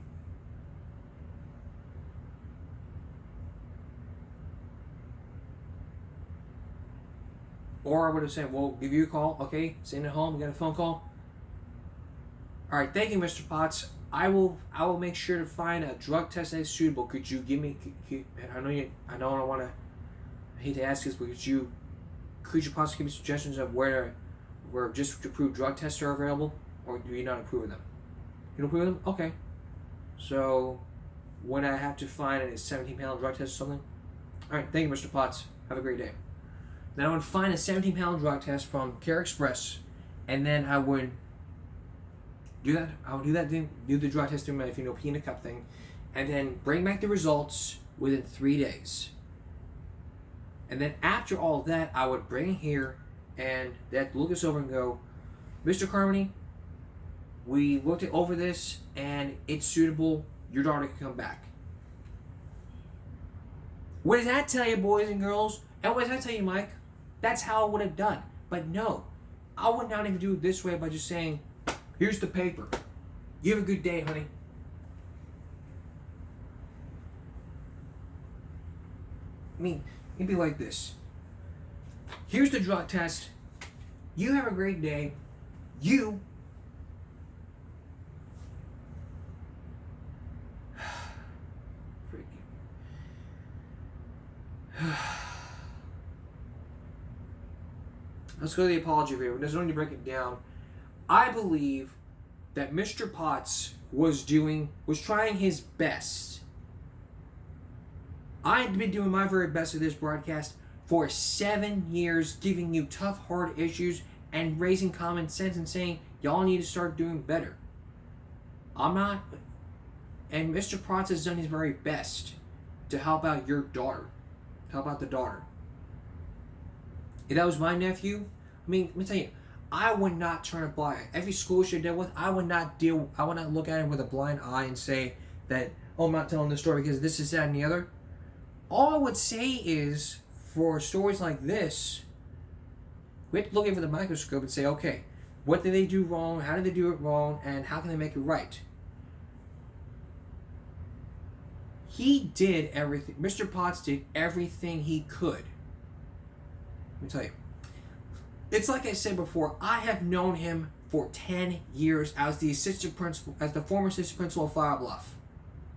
Or I would have said, well, give you a call. Okay, send it home. We got a phone call. All right, thank you, Mr. Potts. I will make sure to find a drug test that is suitable. Could you give me? I hate to ask this, but could you possibly give me suggestions of where just approved drug tests are available, or do you not approve of them? You don't approve of them? Okay. So, would I have to find a 17-pound drug test or something? All right, thank you, Mr. Potts. Have a great day. Then I would find a 17-pound drug test from Care Express, and then I would do that. I would do the drug test through my peanut cup thing, and then bring back the results within 3 days. And then after all that, I would bring here and that look us over and go, Mr. Carmody, we looked over this and it's suitable. Your daughter can come back. What does that tell you, boys and girls? And what does that tell you, Mike? That's how I would have done. But no, I would not even do it this way by just saying, here's the paper. You have a good day, honey. I mean, it'd be like this. Here's the drug test. You have a great day. You Let's go to the apology video. There's no need to break it down. I believe that Mr. Potts was trying his best. I've been doing my very best with this broadcast for 7 years, giving you tough, hard issues and raising common sense and saying, y'all need to start doing better. And Mr. Potts has done his very best to help out your daughter. Help out the daughter. If that was my nephew, I mean, let me tell you, I would not turn a blind eye. Every school she dealt with, I would not look at it with a blind eye and say that, oh, I'm not telling this story because this is that and the other. All I would say is, for stories like this, we have to look over the microscope and say, okay, what did they do wrong? How did they do it wrong? And how can they make it right? He did everything. Mr. Potts did everything he could. Let me tell you. It's like I said before, I have known him for 10 years as the former assistant principal of Flower Bluff.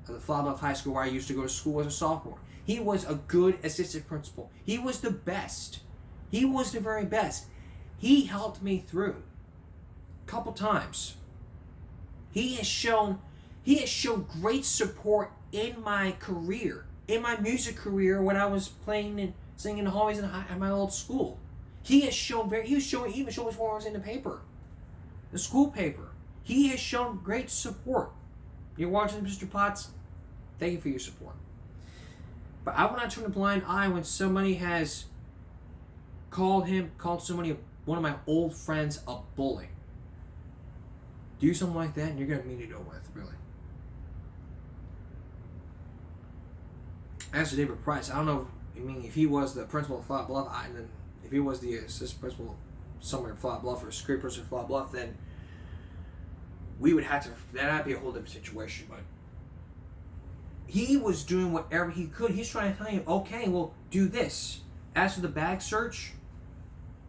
At the Flower Bluff High School where I used to go to school as a sophomore. He was a good assistant principal. He was the best. He was the very best. He helped me through a couple times. He has shown great support in my career, in my music career when I was playing and singing in the hallways at my old school. He even showed me when I was in the paper, the school paper. He has shown great support. You're watching, Mr. Potts? Thank you for your support. But I will not turn a blind eye when somebody has called one of my old friends, a bully. Do something like that and you're going to meet it over with, really. As for David Price, I don't know, if he was the principal of Flower Bluff, and then if he was the assistant principal somewhere in Flower Bluff or a security person in Flower Bluff, then we would have to, that'd be a whole different situation, but he was doing whatever he could. He's trying to tell you, okay, well, do this. As for the bag search,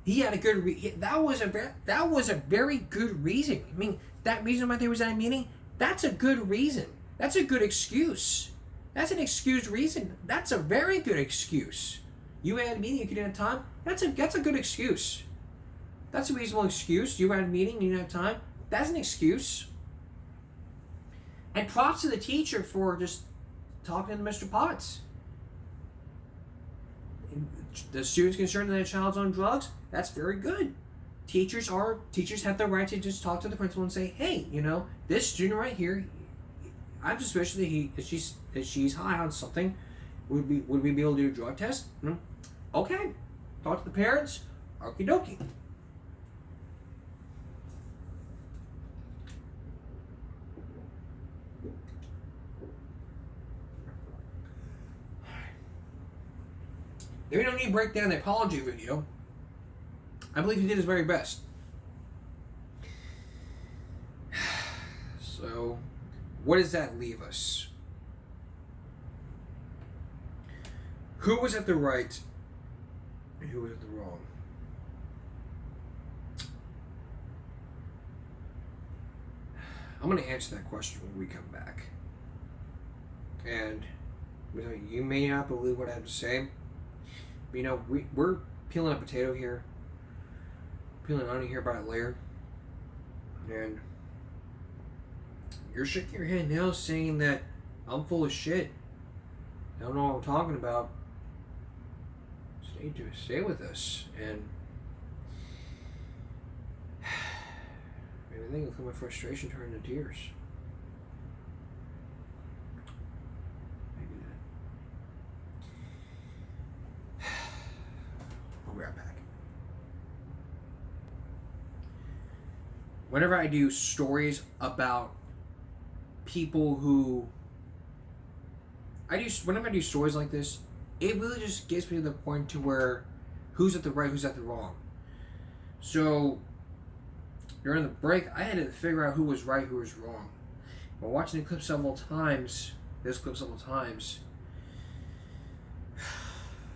he had a good that was a very good reason. That reason why there was that meeting, that's a good reason. That's a good excuse. That's an excused reason. That's a very good excuse. You had a meeting, you couldn't have time. That's a good excuse. That's a reasonable excuse. You had a meeting, you didn't have time. That's an excuse. And props to the teacher for just talking to Mr. Potts. The student's concerned that their child's on drugs. That's very good. Teachers have the right to just talk to the principal and say, hey, this student right here, I'm suspicious that she's high on something. Would we be able to do a drug test? Okay. Talk to the parents. Okie dokie. We don't need to break down the apology video. I believe he did his very best. So, what does that leave us? Who was at the right and who was at the wrong? I'm going to answer that question when we come back. And you may not believe what I have to say. But, we're peeling a potato here, peeling an onion here by a layer, and you're shaking your head now saying that I'm full of shit. I don't know what I'm talking about. Stay with us, and maybe I think it'll my frustration turn into tears. Maybe that. whenever I do stories about people who whenever I do stories like this, it really just gets me to the point to where who's at the right, who's at the wrong. So during the break, I had to figure out who was right, who was wrong. But watching the clip several times, I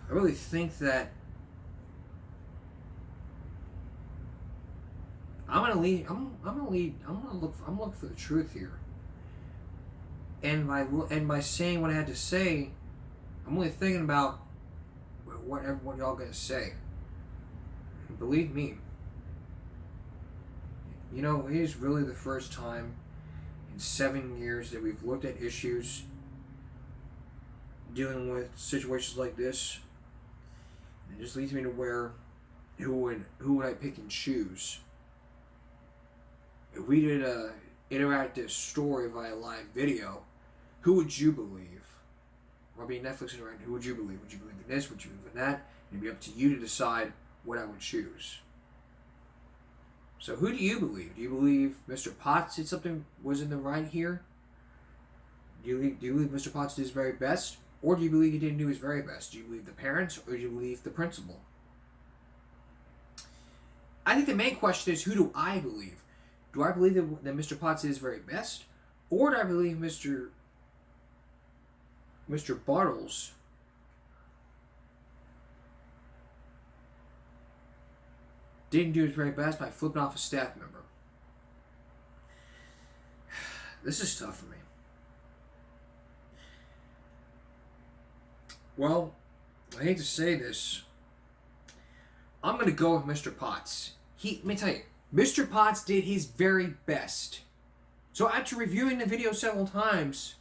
really think that I'm gonna look for the truth here. And by saying what I had to say, I'm only thinking about what y'all gonna say. And believe me, you know, it is really the first time in 7 years that we've looked at issues dealing with situations like this. And it just leads me to where who would I pick and choose? If we did a interactive story via live video, who would you believe? Or be Netflix interactive, who would you believe? Would you believe in this? Would you believe in that? It'd be up to you to decide what I would choose. So who do you believe? Do you believe Mr. Potts did something, was in the right here? Do you believe Mr. Potts did his very best? Or do you believe he didn't do his very best? Do you believe the parents or do you believe the principal? I think the main question is, who do I believe? Do I believe that Mr. Potts did his very best? Or do I believe Mr. Bartles didn't do his very best by flipping off a staff member? This is tough for me. Well, I hate to say this. I'm going to go with Mr. Potts. Let me tell you, Mr. Potts did his very best. So after reviewing the video several times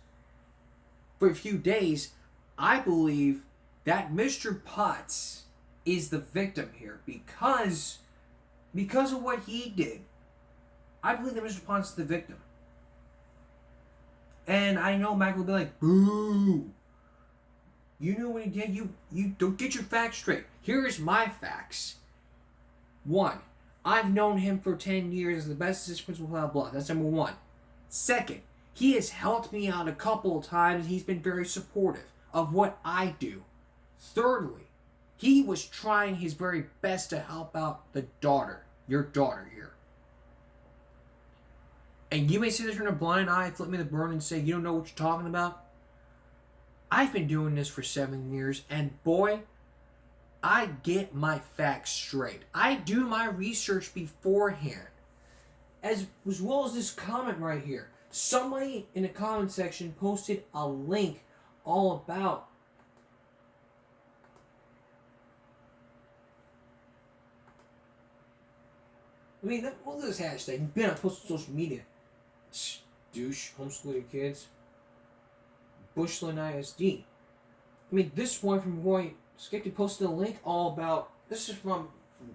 for a few days, I believe that Mr. Potts is the victim here because of what he did. I believe that Mr. Potts is the victim. And I know Mike will be like, boo. You knew what he did. You don't get your facts straight. Here's my facts. 1, I've known him for 10 years as the best assistant principal, blah, blah. That's number 1. 2nd, he has helped me out a couple of times. He's been very supportive of what I do. 3rdly, he was trying his very best to help out the daughter, your daughter here. And you may sit there, turn a blind eye, flip me the bird and say, you don't know what you're talking about. I've been doing this for 7 years, and boy, I get my facts straight. I do my research beforehand. As well as this comment right here. Somebody in the comment section posted a link all about look at this hashtag. You've been on posting social media. Douche, homeschooling kids. Bushland ISD. This one from Roy Skeptic posted a link all about, this is from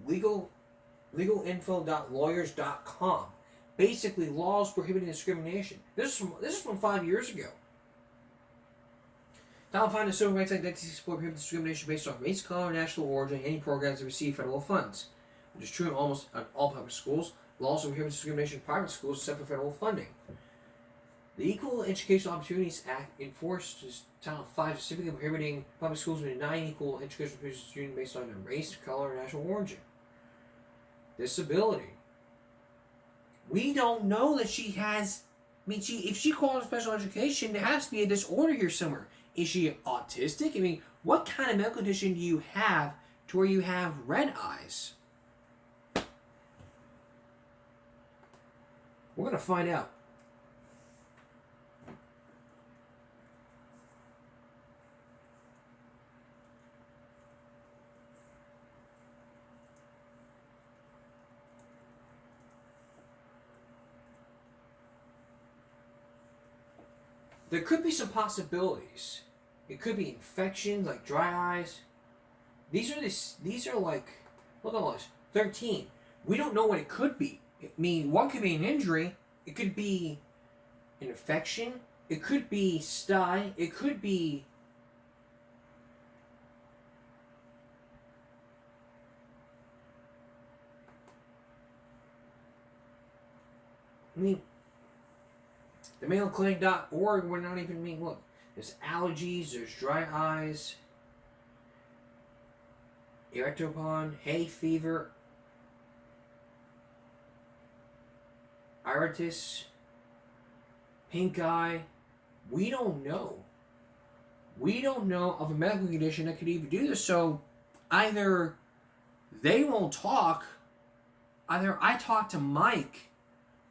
legalinfo.lawyers.com. Basically, laws prohibiting discrimination. This is from 5 years ago. Now find a civil rights identity support prohibits discrimination based on race, color, national origin, any programs that receive federal funds. It is true in almost all public schools. Laws prohibit discrimination in private schools except for federal funding. The Equal Educational Opportunities Act enforces Title V, specifically prohibiting public schools from denying equal education to students based on their race, color, or national origin. Disability. We don't know that she has. If she calls special education, there has to be a disorder here somewhere. Is she autistic? What kind of medical condition do you have to where you have red eyes? We're gonna find out. There could be some possibilities. It could be infections like dry eyes. These are like, look at all this, 13. We don't know what it could be. One could be an injury. It could be an infection. It could be sty. It could be I mean, the MayoClinic.org, we're not even, I mean, look, there's allergies, there's dry eyes, erectopon, hay fever, iritis, pink eye. We don't know. We don't know of a medical condition that could even do this. So either they won't talk, either I talk to Mike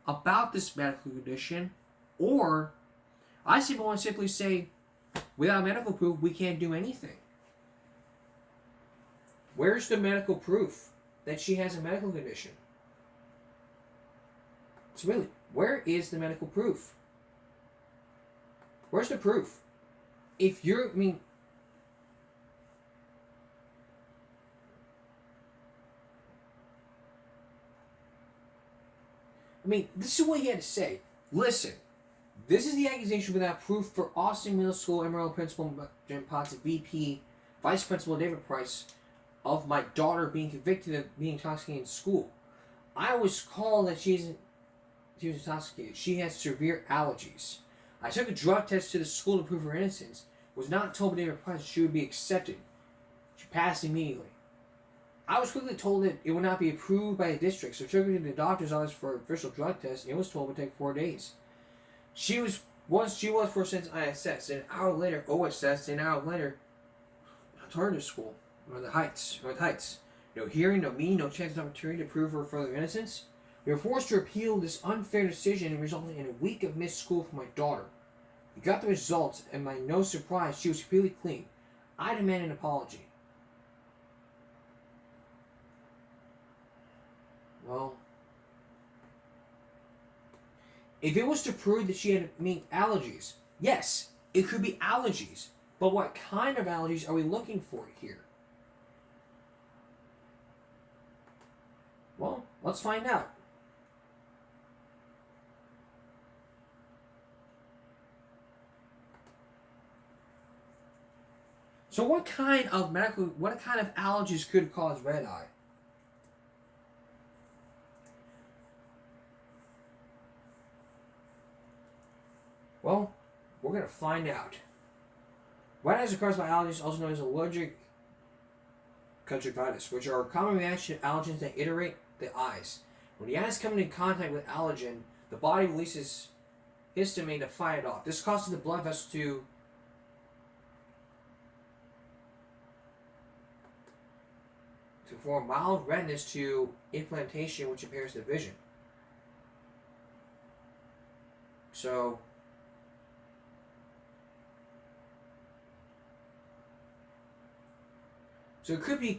about this medical condition, or I simply say, without medical proof, we can't do anything. Where's the medical proof that she has a medical condition? It's really, where is the medical proof? Where's the proof? If you're, I mean, this is what he had to say. Listen, this is the accusation without proof for Austin Middle School Emerald Principal Jim Potts, VP, Vice Principal David Price, of my daughter being convicted of being intoxicated in school. I was called that she was intoxicated. She has severe allergies. I took a drug test to the school to prove her innocence. Was not told by David Price she would be accepted. She passed immediately. I was quickly told that it would not be approved by the district, so took her to the doctor's office for an official drug test, and was told it would take 4 days. She was for since ISS, an hour later OSS, an hour later I took her to school, or the Heights. No hearing, no meeting, no chance of opportunity to prove her further innocence. We were forced to appeal this unfair decision, resulting in a week of missed school for my daughter. We got the results, and by no surprise, she was completely clean. I demand an apology. Well, if it was to prove that she had allergies, yes, it could be allergies. But what kind of allergies are we looking for here? Well, let's find out. So what kind of allergies could cause red eye? Well, we're going to find out. Red eyes are caused by allergies, also known as allergic conjunctivitis, which are a common reaction to allergens that irritate the eyes. When the eyes come into contact with allergen, the body releases histamine to fight it off. This causes the blood vessels to form mild redness to inflammation, which impairs the vision. So it could be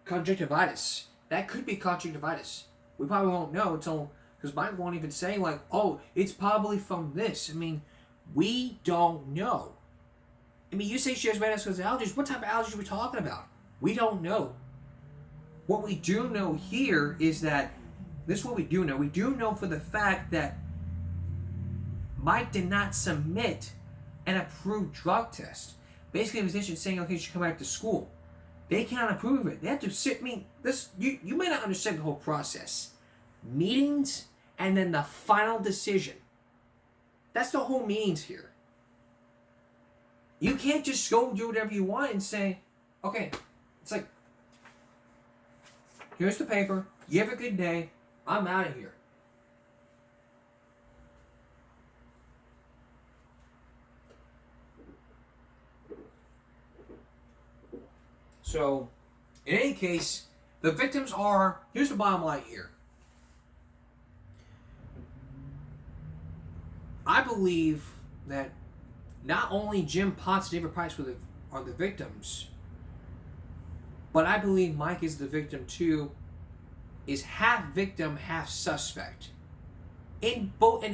conjunctivitis. That could be conjunctivitis. We probably won't know until, because Mike won't even say like, oh, it's probably from this. I mean, we don't know. I mean, you say she has red eyes because of allergies. What type of allergies are we talking about? We don't know. What we do know here is that, this is what we do know. We do know for the fact that Mike did not submit an approved drug test. Basically, the physician saying, okay, you should come back to school. They cannot approve it. They have to sit, you may not understand the whole process. Meetings, and then the final decision. That's the whole meetings here. You can't just go do whatever you want and say, okay, it's like, here's the paper, you have a good day, I'm out of here. So, in any case, the victims are, here's the bottom line here. I believe that not only Jim Potts and David Price are the victims, but I believe Mike is the victim too, is half victim, half suspect. In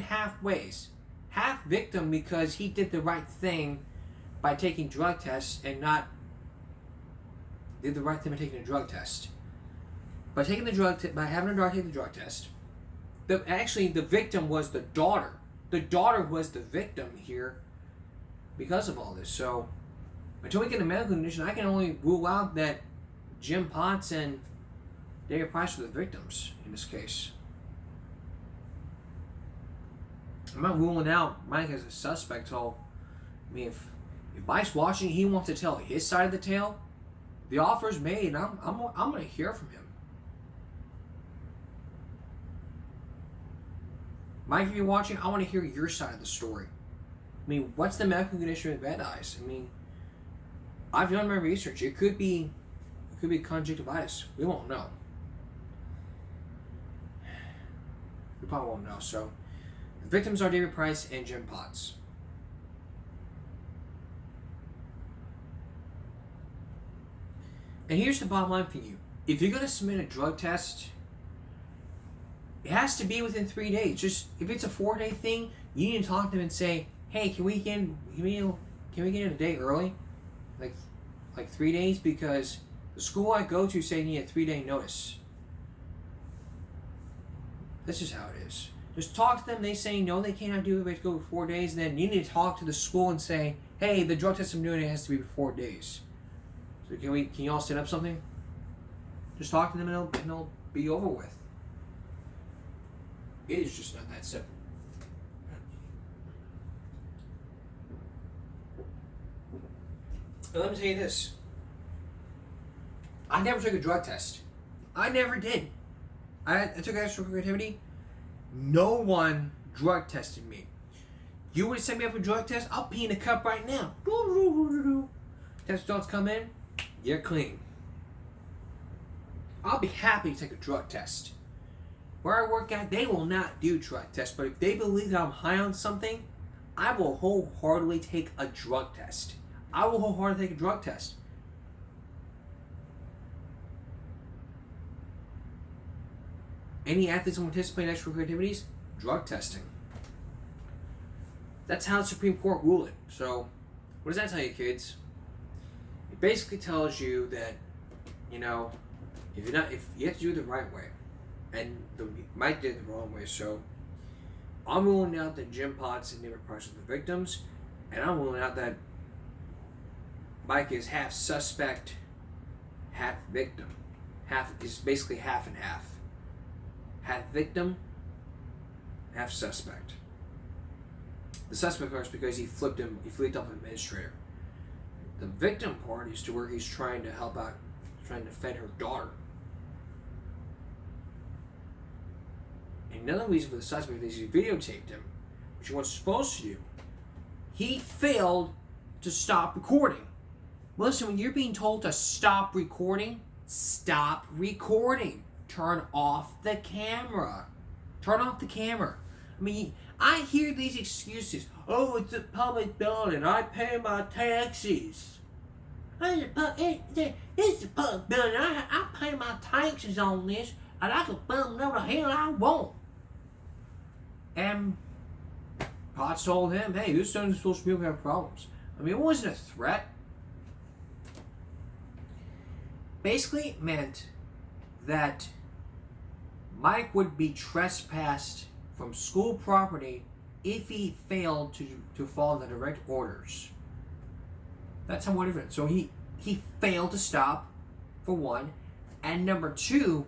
half ways. Half victim because he did the right thing by taking drug tests and not did the right thing by taking a drug test. By having a daughter take the drug test, the victim was the daughter. The daughter was the victim here because of all this. So until we get a medical condition, I can only rule out that Jim Potts and David Price were the victims in this case. I'm not ruling out Mike as a suspect. So, I mean, if Mike's watching, he wants to tell his side of the tale. The offer's made, and I'm going to hear from him. Mike, if you're watching, I want to hear your side of the story. I mean, what's the medical condition with bad eyes? I mean, I've done my research. It could be conjunctivitis. We won't know. We probably won't know. So, the victims are David Price and Jim Potts. And here's the bottom line for you. If you're going to submit a drug test, it has to be within 3 days. Just if it's a 4-day thing, you need to talk to them and say, "Hey, can we get it a day early, like 3 days?" Because the school I go to say you need a 3-day notice. That's just how it is. Just talk to them. They say no, they cannot do it. We have to go for 4 days. And then you need to talk to the school and say, "Hey, the drug test I'm doing, it has to be for 4 days." So can you all set up something? Just talk to them and it'll be over with. It is just not that simple. And let me tell you this. I never took a drug test. I never did. I took extra creativity. No one drug tested me. You would set me up for a drug test, I'll pee in a cup right now. Test results come in, you're clean. I'll be happy to take a drug test. Where I work at, they will not do drug tests, but if they believe that I'm high on something, I will wholeheartedly take a drug test. I will wholeheartedly take a drug test. Any athletes who participate in extracurricular activities, drug testing. That's how the Supreme Court ruled it. So, what does that tell you, kids? It basically tells you that, if you have to do it the right way, and Mike did it the wrong way. So, I'm ruling out that Jim Potts and David Price are the victims, and I'm ruling out that Mike is half suspect, half victim. Is basically half and half. Half victim, half suspect. The suspect part is because he flipped off an administrator. The victim part is to where he's trying to help out, trying to defend her daughter. And another reason for the suspect is he videotaped him, which he wasn't supposed to do. He failed to stop recording. Listen, when you're being told to stop recording, stop recording. Turn off the camera. Turn off the camera. I mean, I hear these excuses. Oh, it's a public building. I pay my taxes. It's a public building. I pay my taxes on this, and I can film whatever the hell I want. And Potts told him, "Hey, this doesn't supposed to be able to have problems." I mean, it wasn't a threat. Basically, it meant that Mike would be trespassed from school property if he failed to follow the direct orders. That's somewhat different. So he failed to stop, for one, and number two,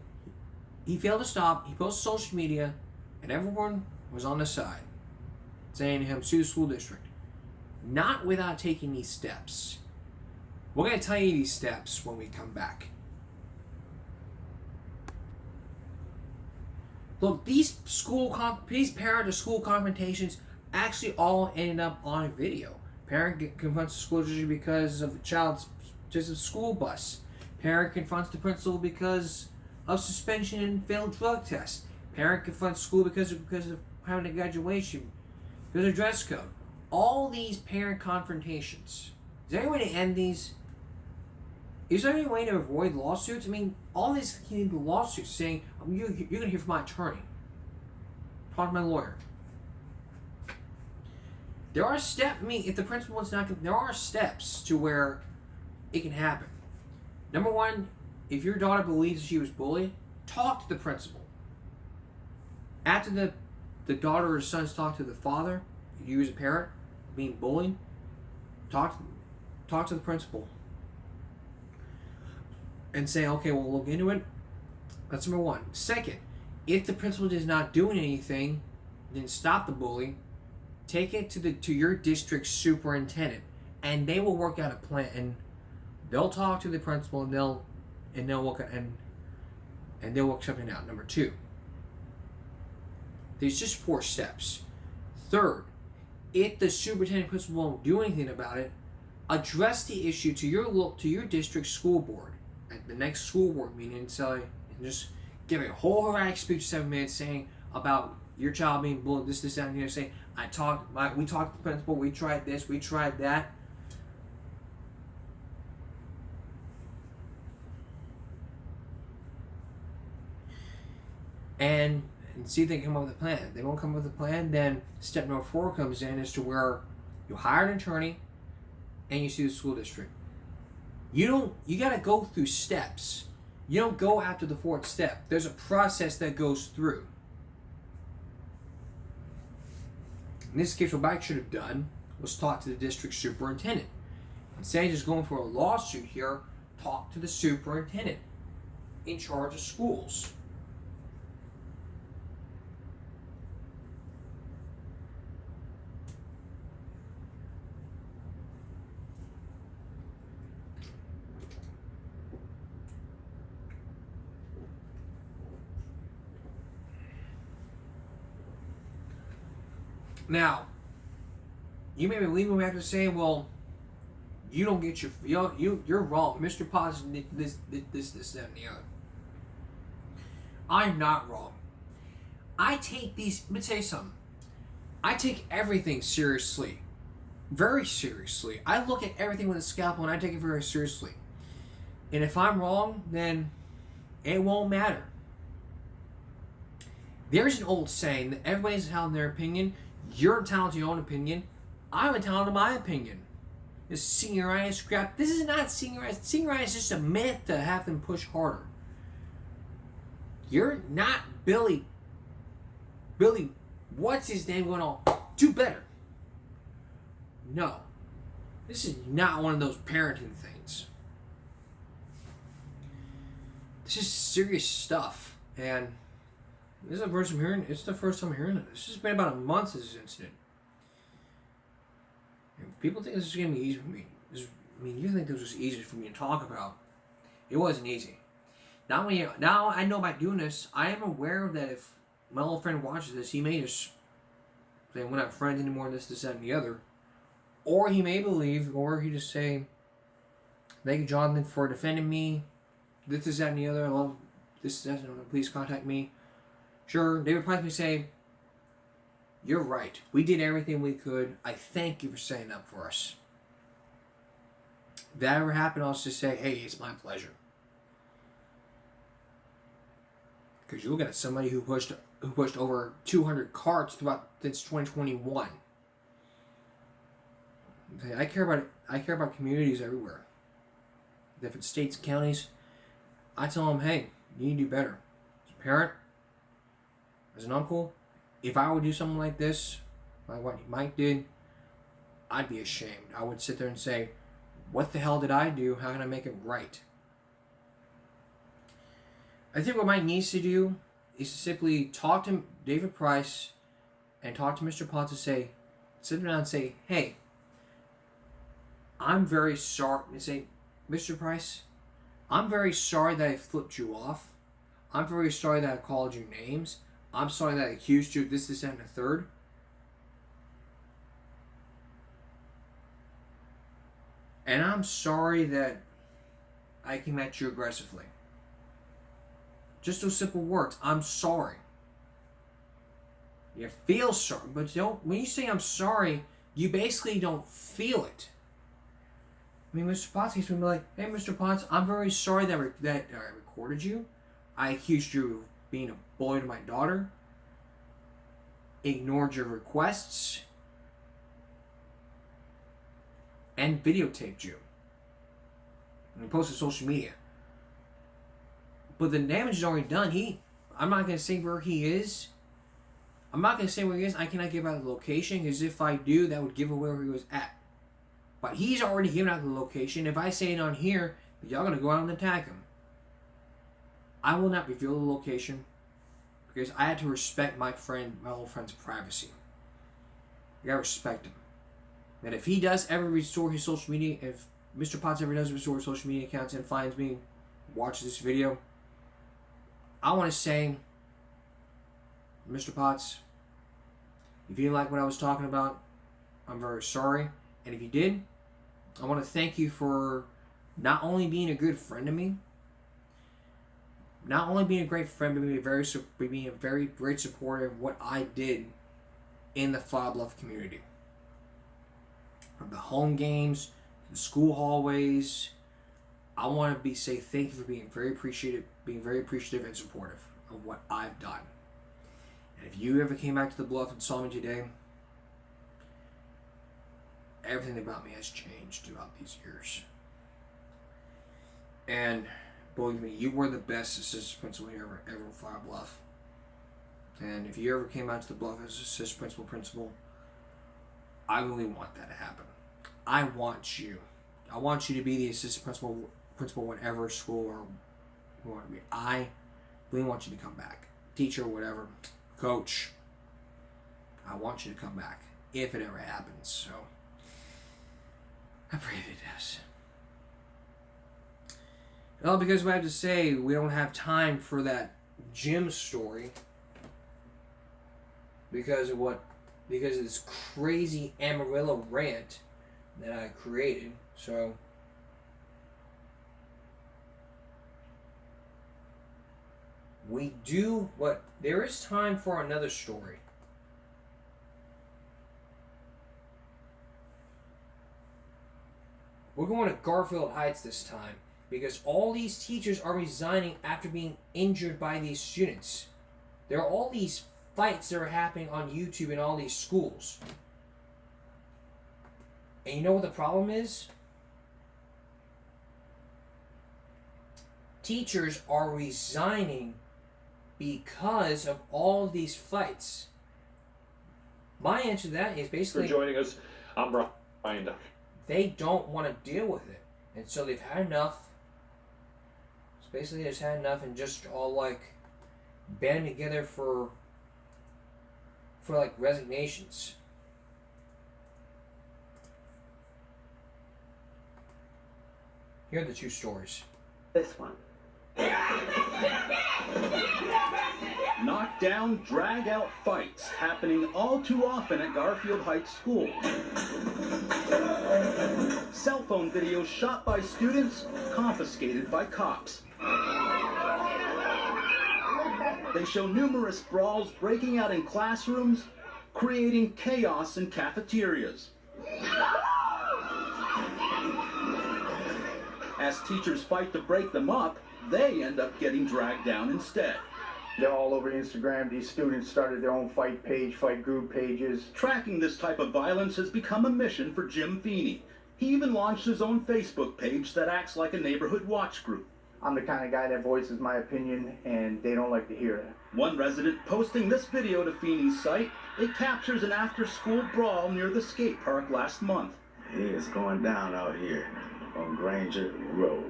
he failed to stop. He posted social media, and everyone was on the side, saying to him, "Sue the school district." Not without taking these steps. We're going to tell you these steps when we come back. Look, these parent-to-school confrontations actually all ended up on video. Parent confronts the school district because of the child's just a school bus. Parent confronts the principal because of suspension and failed drug test. Parent confronts school because of having a graduation, because of dress code. All these parent confrontations. Is there any way to end these? Is there any way to avoid lawsuits? I mean, all these lawsuits saying, you're going to hear from my attorney. Talk to my lawyer. There are steps, if the principal is not, there are steps to where it can happen. Number one, if your daughter believes she was bullied, talk to the principal. After the daughter or son's talk to the father, you as a parent, being bullied, talk to the principal. And say, okay, we'll look into it. That's number one. Second, if the principal is not doing anything, then stop the bully. take it to your district superintendent, and they will work out a plan, and they'll talk to the principal, and they'll work something out. Number 2, there's just 4 steps. Third, if the superintendent principal won't do anything about it, address the issue to your district school board at the next school board meeting, and just give a whole harangue speech, 7 minutes, saying about your child being bullied, this, that, and the other. Say, we talked to the principal, we tried this, we tried that. And see if they can come up with a plan. If they won't come up with a plan, then step number 4 comes in, as to where you hire an attorney and you sue the school district. You got to go through steps. You don't go after the 4th step. There's a process that goes through. In this case, what Mike should have done was talk to the district superintendent. Instead of just going for a lawsuit here, talk to the superintendent in charge of schools. Now, you may believe me, we have to say, well, you don't get you're wrong. Mr. Potts did this, that, and the other. I'm not wrong. Let me tell you something. I take everything seriously. Very seriously. I look at everything with a scalpel, and I take it very seriously. And if I'm wrong, then it won't matter. There's an old saying that everybody's entitled to their opinion. You're entitled to your own opinion. I'm entitled to my opinion. This senioritis crap. This is not senioritis. Senioritis is just a myth to have them push harder. You're not Billy. Billy, what's his name going on? Do better. No. This is not one of those parenting things. This is serious stuff. And this is the first time hearing. It's the first time I'm hearing it. This has been about a month since this incident. And people think this is going to be easy for me. You think this was easy for me to talk about? It wasn't easy. Now I know by doing this, I am aware that if my little friend watches this, he may just say, we're not friends anymore, this, that, and the other. Or he may believe, or he just say, thank you, Jonathan, for defending me. This, that, and the other. I love this, that, and the other. Please contact me. Sure, they would probably say, you're right. We did everything we could. I thank you for standing up for us. If that ever happened, I'll just say, hey, it's my pleasure. Because you look at somebody who pushed over 200 carts throughout since 2021. Okay, I care about communities everywhere. Different states, counties. I tell them, hey, you need to do better. As a parent, as an uncle, if I would do something like this, like what Mike did, I'd be ashamed. I would sit there and say, what the hell did I do? How can I make it right? I think what Mike needs to do is to simply talk to David Price and talk to Mr. Potts and sit him down and say, hey, I'm very sorry. And say, Mr. Price, I'm very sorry that I flipped you off. I'm very sorry that I called you names. I'm sorry that I accused you of this, and the third. And I'm sorry that I came at you aggressively. Just those simple words. I'm sorry. You feel sorry, but when you say I'm sorry, you basically don't feel it. I mean, Mr. Potts is going to be like, hey, Mr. Potts, I'm very sorry that I recorded you. I accused you of being a bully to my daughter. Ignored your requests. And videotaped you. And posted social media. But the damage is already done. I'm not going to say where he is. I'm not going to say where he is. I cannot give out the location, because if I do, that would give away where he was at. But he's already given out the location. If I say it on here, y'all going to go out and attack him. I will not reveal the location, because I had to respect my old friend's privacy. You gotta respect him. And if he does ever restore his social media, if Mr. Potts ever does restore his social media accounts and finds me, watches this video, I want to say, Mr. Potts, if you didn't like what I was talking about, I'm very sorry. And if you did, I want to thank you for not only being a good friend to me, not only being a great friend, but being a very great supporter of what I did in the Flower Bluff community. From the home games, the school hallways, I want to say thank you for being very appreciative and supportive of what I've done. And if you ever came back to the Bluff and saw me today, everything about me has changed throughout these years. And believe me, you were the best assistant principal here ever in Flower Bluff. And if you ever came out to the Bluff as assistant principal, I really want that to happen. I want you to be the assistant principal whatever school or you want to be. I really want you to come back. Teacher, whatever, coach. I want you to come back if it ever happens. So I pray that it does. Well, because we have to say we don't have time for that gym story because of this crazy Amarillo rant that I created. So there is time for another story. We're going to Garfield Heights this time because all these teachers are resigning after being injured by these students. There are all these fights that are happening on YouTube in all these schools. And you know what the problem is? Teachers are resigning because of all of these fights. My answer to that is basically... For joining us, I'm Brian Duck. They don't want to deal with it. And so they've had enough. So basically they just had enough and just all like band together for like resignations. Here are the two stories. This one. Knockdown, drag-out fights happening all too often at Garfield Heights School. Cell phone videos shot by students, confiscated by cops. They show numerous brawls breaking out in classrooms, creating chaos in cafeterias. As teachers fight to break them up, they end up getting dragged down instead. They're all over Instagram. These students started their own fight page, fight group pages. Tracking this type of violence has become a mission for Jim Feeney. He even launched his own Facebook page that acts like a neighborhood watch group. I'm the kind of guy that voices my opinion, and they don't like to hear it. One resident posting this video to Feeney's site, it captures an after-school brawl near the skate park last month. It's going down out here on Granger Road,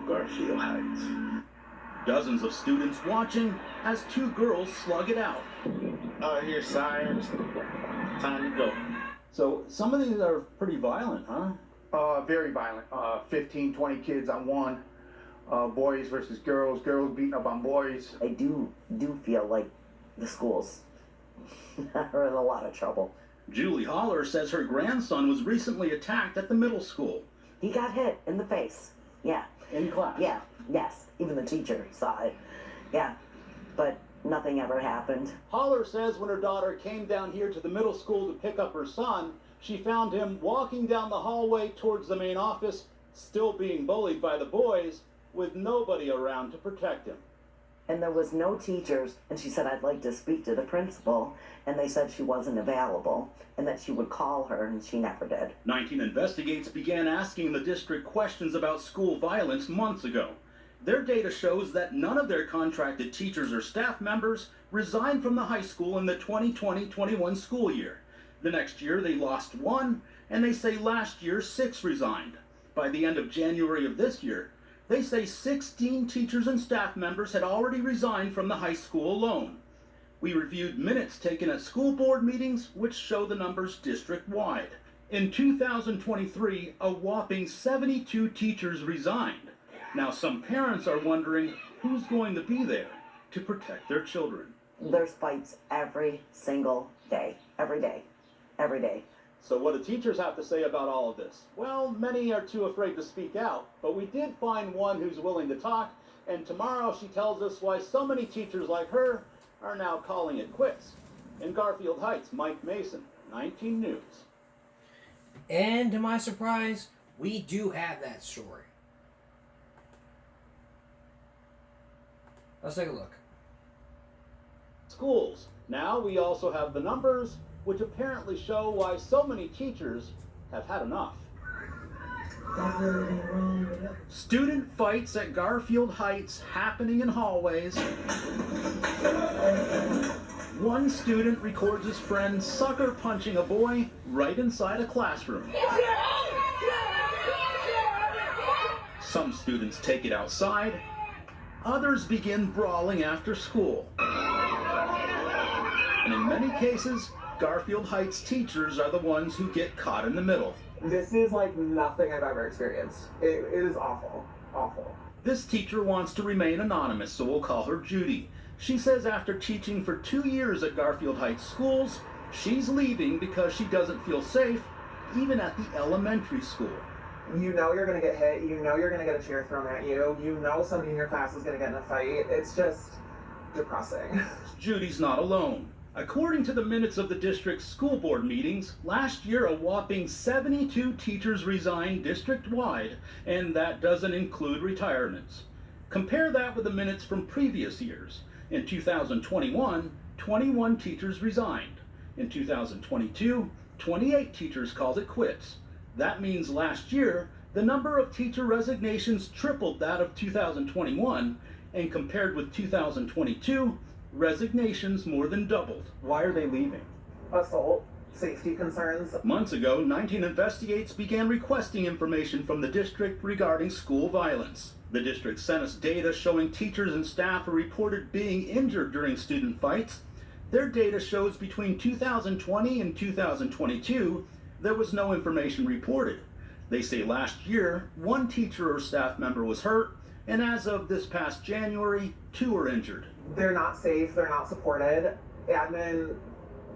Garfield Heights. Dozens of students watching as two girls slug it out. Oh, I hear sirens. Time to go. So some of these are pretty violent, huh? Very violent. 15, 20 kids on one. Boys versus girls. Girls beating up on boys. I do feel like the schools are in a lot of trouble. Julie Holler says her grandson was recently attacked at the middle school. He got hit in the face. Yeah. In class? Yeah. Yes. Even the teacher saw it. Yeah. But nothing ever happened. Holler says when her daughter came down here to the middle school to pick up her son, she found him walking down the hallway towards the main office, still being bullied by the boys, with nobody around to protect him. And there was no teachers, and she said, I'd like to speak to the principal, and they said she wasn't available, and that she would call her, and she never did. 19 Investigates began asking the district questions about school violence months ago. Their data shows that none of their contracted teachers or staff members resigned from the high school in the 2020-21 school year. The next year they lost one, and they say last year 6 resigned. By the end of January of this year, they say 16 teachers and staff members had already resigned from the high school alone. We reviewed minutes taken at school board meetings, which show the numbers district-wide. In 2023, a whopping 72 teachers resigned. Now some parents are wondering who's going to be there to protect their children. There's fights every single day. Every day. Every day. So what do teachers have to say about all of this? Well, many are too afraid to speak out, but we did find one who's willing to talk, and tomorrow she tells us why so many teachers like her are now calling it quits. In Garfield Heights, Mike Mason, 19 News. And to my surprise, we do have that story. Let's take a look. Schools. Now we also have the numbers, which apparently show why so many teachers have had enough. Student fights at Garfield Heights happening in hallways. One student records his friend sucker punching a boy right inside a classroom. Some students take it outside. Others begin brawling after school. And in many cases, Garfield Heights teachers are the ones who get caught in the middle. This is like nothing I've ever experienced. It is awful. Awful. This teacher wants to remain anonymous, so we'll call her Judy. She says after teaching for 2 years at Garfield Heights schools, she's leaving because she doesn't feel safe, even at the elementary school. You know you're going to get hit. You know you're going to get a chair thrown at you. You know somebody in your class is going to get in a fight. It's just depressing. Judy's not alone. According to the minutes of the district's school board meetings, last year a whopping 72 teachers resigned district-wide, and that doesn't include retirements. Compare that with the minutes from previous years. In 2021, 21 teachers resigned. In 2022, 28 teachers called it quits. That means last year, the number of teacher resignations tripled that of 2021, and compared with 2022, resignations more than doubled. Why are they leaving? Assault, safety concerns. Months ago, 19 Investigates began requesting information from the district regarding school violence. The district sent us data showing teachers and staff are reported being injured during student fights. Their data shows between 2020 and 2022, there was no information reported. They say last year, 1 teacher or staff member was hurt, and as of this past January, 2 were injured. They're not safe, they're not supported. Admin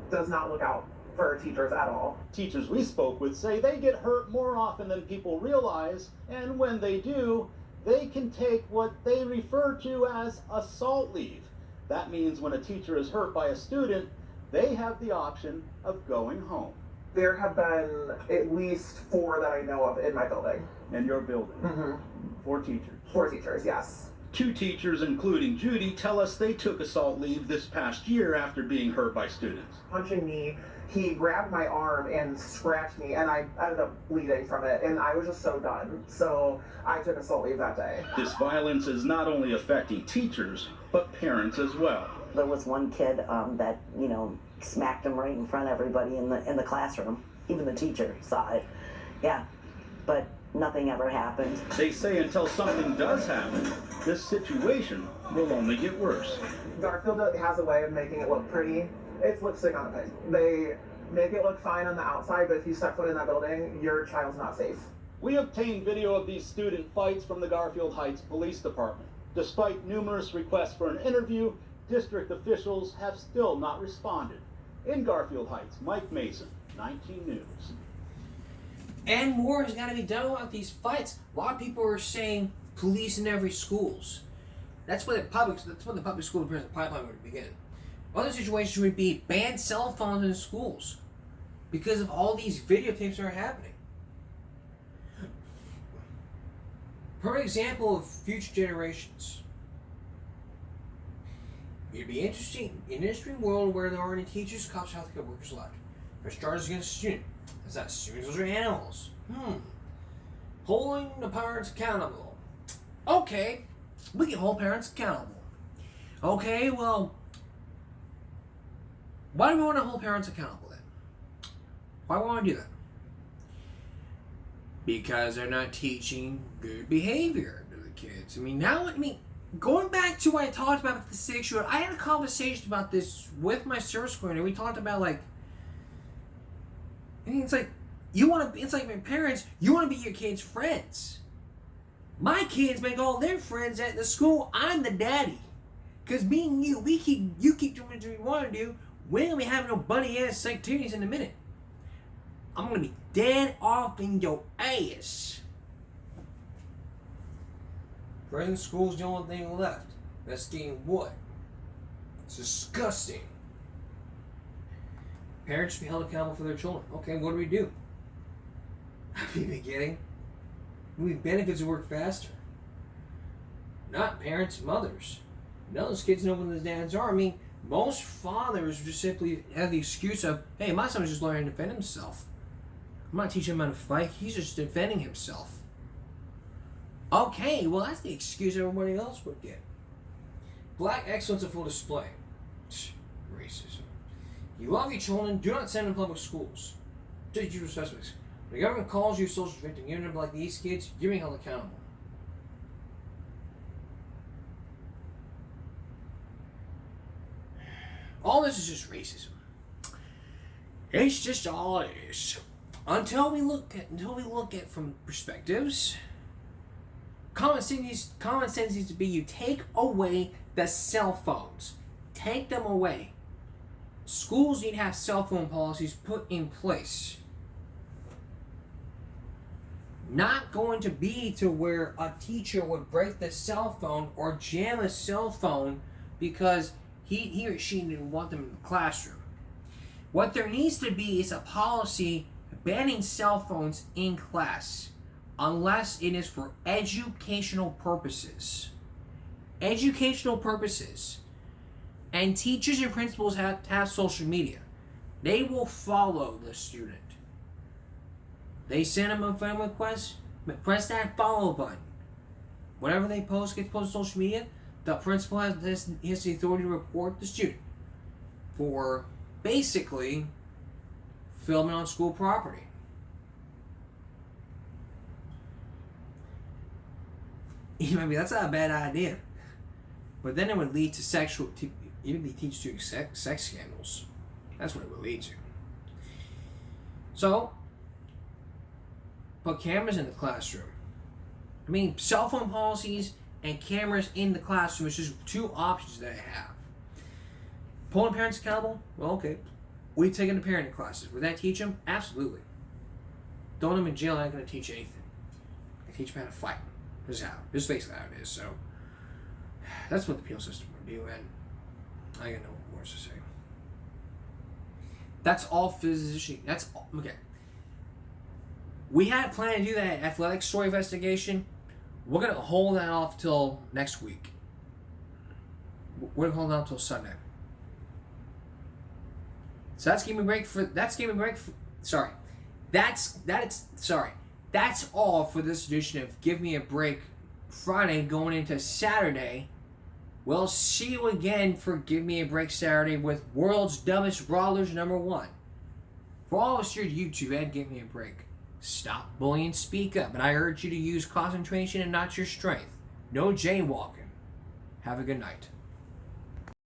does not look out for teachers at all. Teachers we spoke with say they get hurt more often than people realize, and when they do, they can take what they refer to as assault leave. That means when a teacher is hurt by a student, they have the option of going home. There have been at least 4 that I know of in my building. In your building? Mm-hmm. 4 teachers? 4 teachers, yes. 2 teachers, including Judy, tell us they took assault leave this past year after being hurt by students. Punching me, he grabbed my arm and scratched me, and I ended up bleeding from it, and I was just so done. So I took assault leave that day. This violence is not only affecting teachers, but parents as well. There was one kid that, smacked him right in front of everybody in the classroom. Even the teacher saw it. Yeah, but nothing ever happened. They say until something does happen, this situation will only get worse. Garfield has a way of making it look pretty. It's lipstick on a pig. They make it look fine on the outside, but if you step foot in that building, your child's not safe. We obtained video of these student fights from the Garfield Heights Police Department. Despite numerous requests for an interview, district officials have still not responded. In Garfield Heights, Mike Mason, 19 News. And more has got to be done about these fights. A lot of people are saying police in every schools. That's when the public school prison pipeline would begin. Other situations would be ban cell phones in schools because of all these videotapes that are happening. Perfect example of future generations. It'd be interesting in an interesting world where there aren't any teachers, cops, healthcare workers left. There's charges against a student. Is that students are animals? Holding the parents accountable. Okay, we can hold parents accountable. Okay, well, why do we want to hold parents accountable then? Why do we want to do that? Because they're not teaching good behavior to the kids. going back to what I talked about with the 6-year-old, I had a conversation about this with my service coordinator. We talked about, like, I mean, it's like, it's like my parents, you want to be your kids' friends. My kids make all their friends at the school. I'm the daddy. Because me and you, you keep doing what you want to do. We ain't gonna be having no bunny ass activities in a minute. I'm gonna be dead off in your ass. Present school's the only thing left. That's getting what? It's disgusting. Parents should be held accountable for their children. Okay, what do we do? At the beginning, we benefits to work faster. Not parents, mothers. None of those kids know what their dads are. I mean, most fathers just simply have the excuse of, hey, my son's just learning to defend himself. I'm not teaching him how to fight. He's just defending himself. Okay, well, that's the excuse everybody else would get. Black excellence on full display. Racism. You love your children. Do not send them to public schools. Take usual suspects. When the government calls you a social victim, you're going to be like these kids, you're being held accountable. All this is just racism. It's just all it is. Until we look at from perspectives, common sense needs to be you take away the cell phones. Take them away. Schools need to have cell phone policies put in place. Not going to be to where a teacher would break the cell phone or jam a cell phone because he or she didn't want them in the classroom. What there needs to be is a policy banning cell phones in class unless it is for educational purposes. Educational purposes. And teachers and principals have to have social media. They will follow the student. They send them a friend request, press that follow button. Whatever they post gets posted on social media. The principal has the authority to report the student for basically filming on school property. Maybe that's not a bad idea, but then it would lead to even they teach to sex scandals. That's what it would lead to. So, put cameras in the classroom. I mean, cell phone policies and cameras in the classroom is just two options that I have. Pulling parents accountable? Well, okay. We take them to parenting classes. Would that teach them? Absolutely. Throwing them in jail ain't going to teach anything. They teach them how to fight. This is basically how it is. So, that's what the appeal system would do, and I got no words to say. That's all physician. That's all, okay. We had planned to do that athletic story investigation. We're gonna hold that off till next week. We're gonna hold it off till Sunday. So that's Game and Break for. Sorry, that's all for this edition of Give Me a Break Friday going into Saturday. We'll see you again for Give Me a Break Saturday with World's Dumbest Brawlers #1. For all of us here at YouTube and Give Me a Break, stop bullying, speak up. And I urge you to use concentration and not your strength. No jaywalking. Have a good night.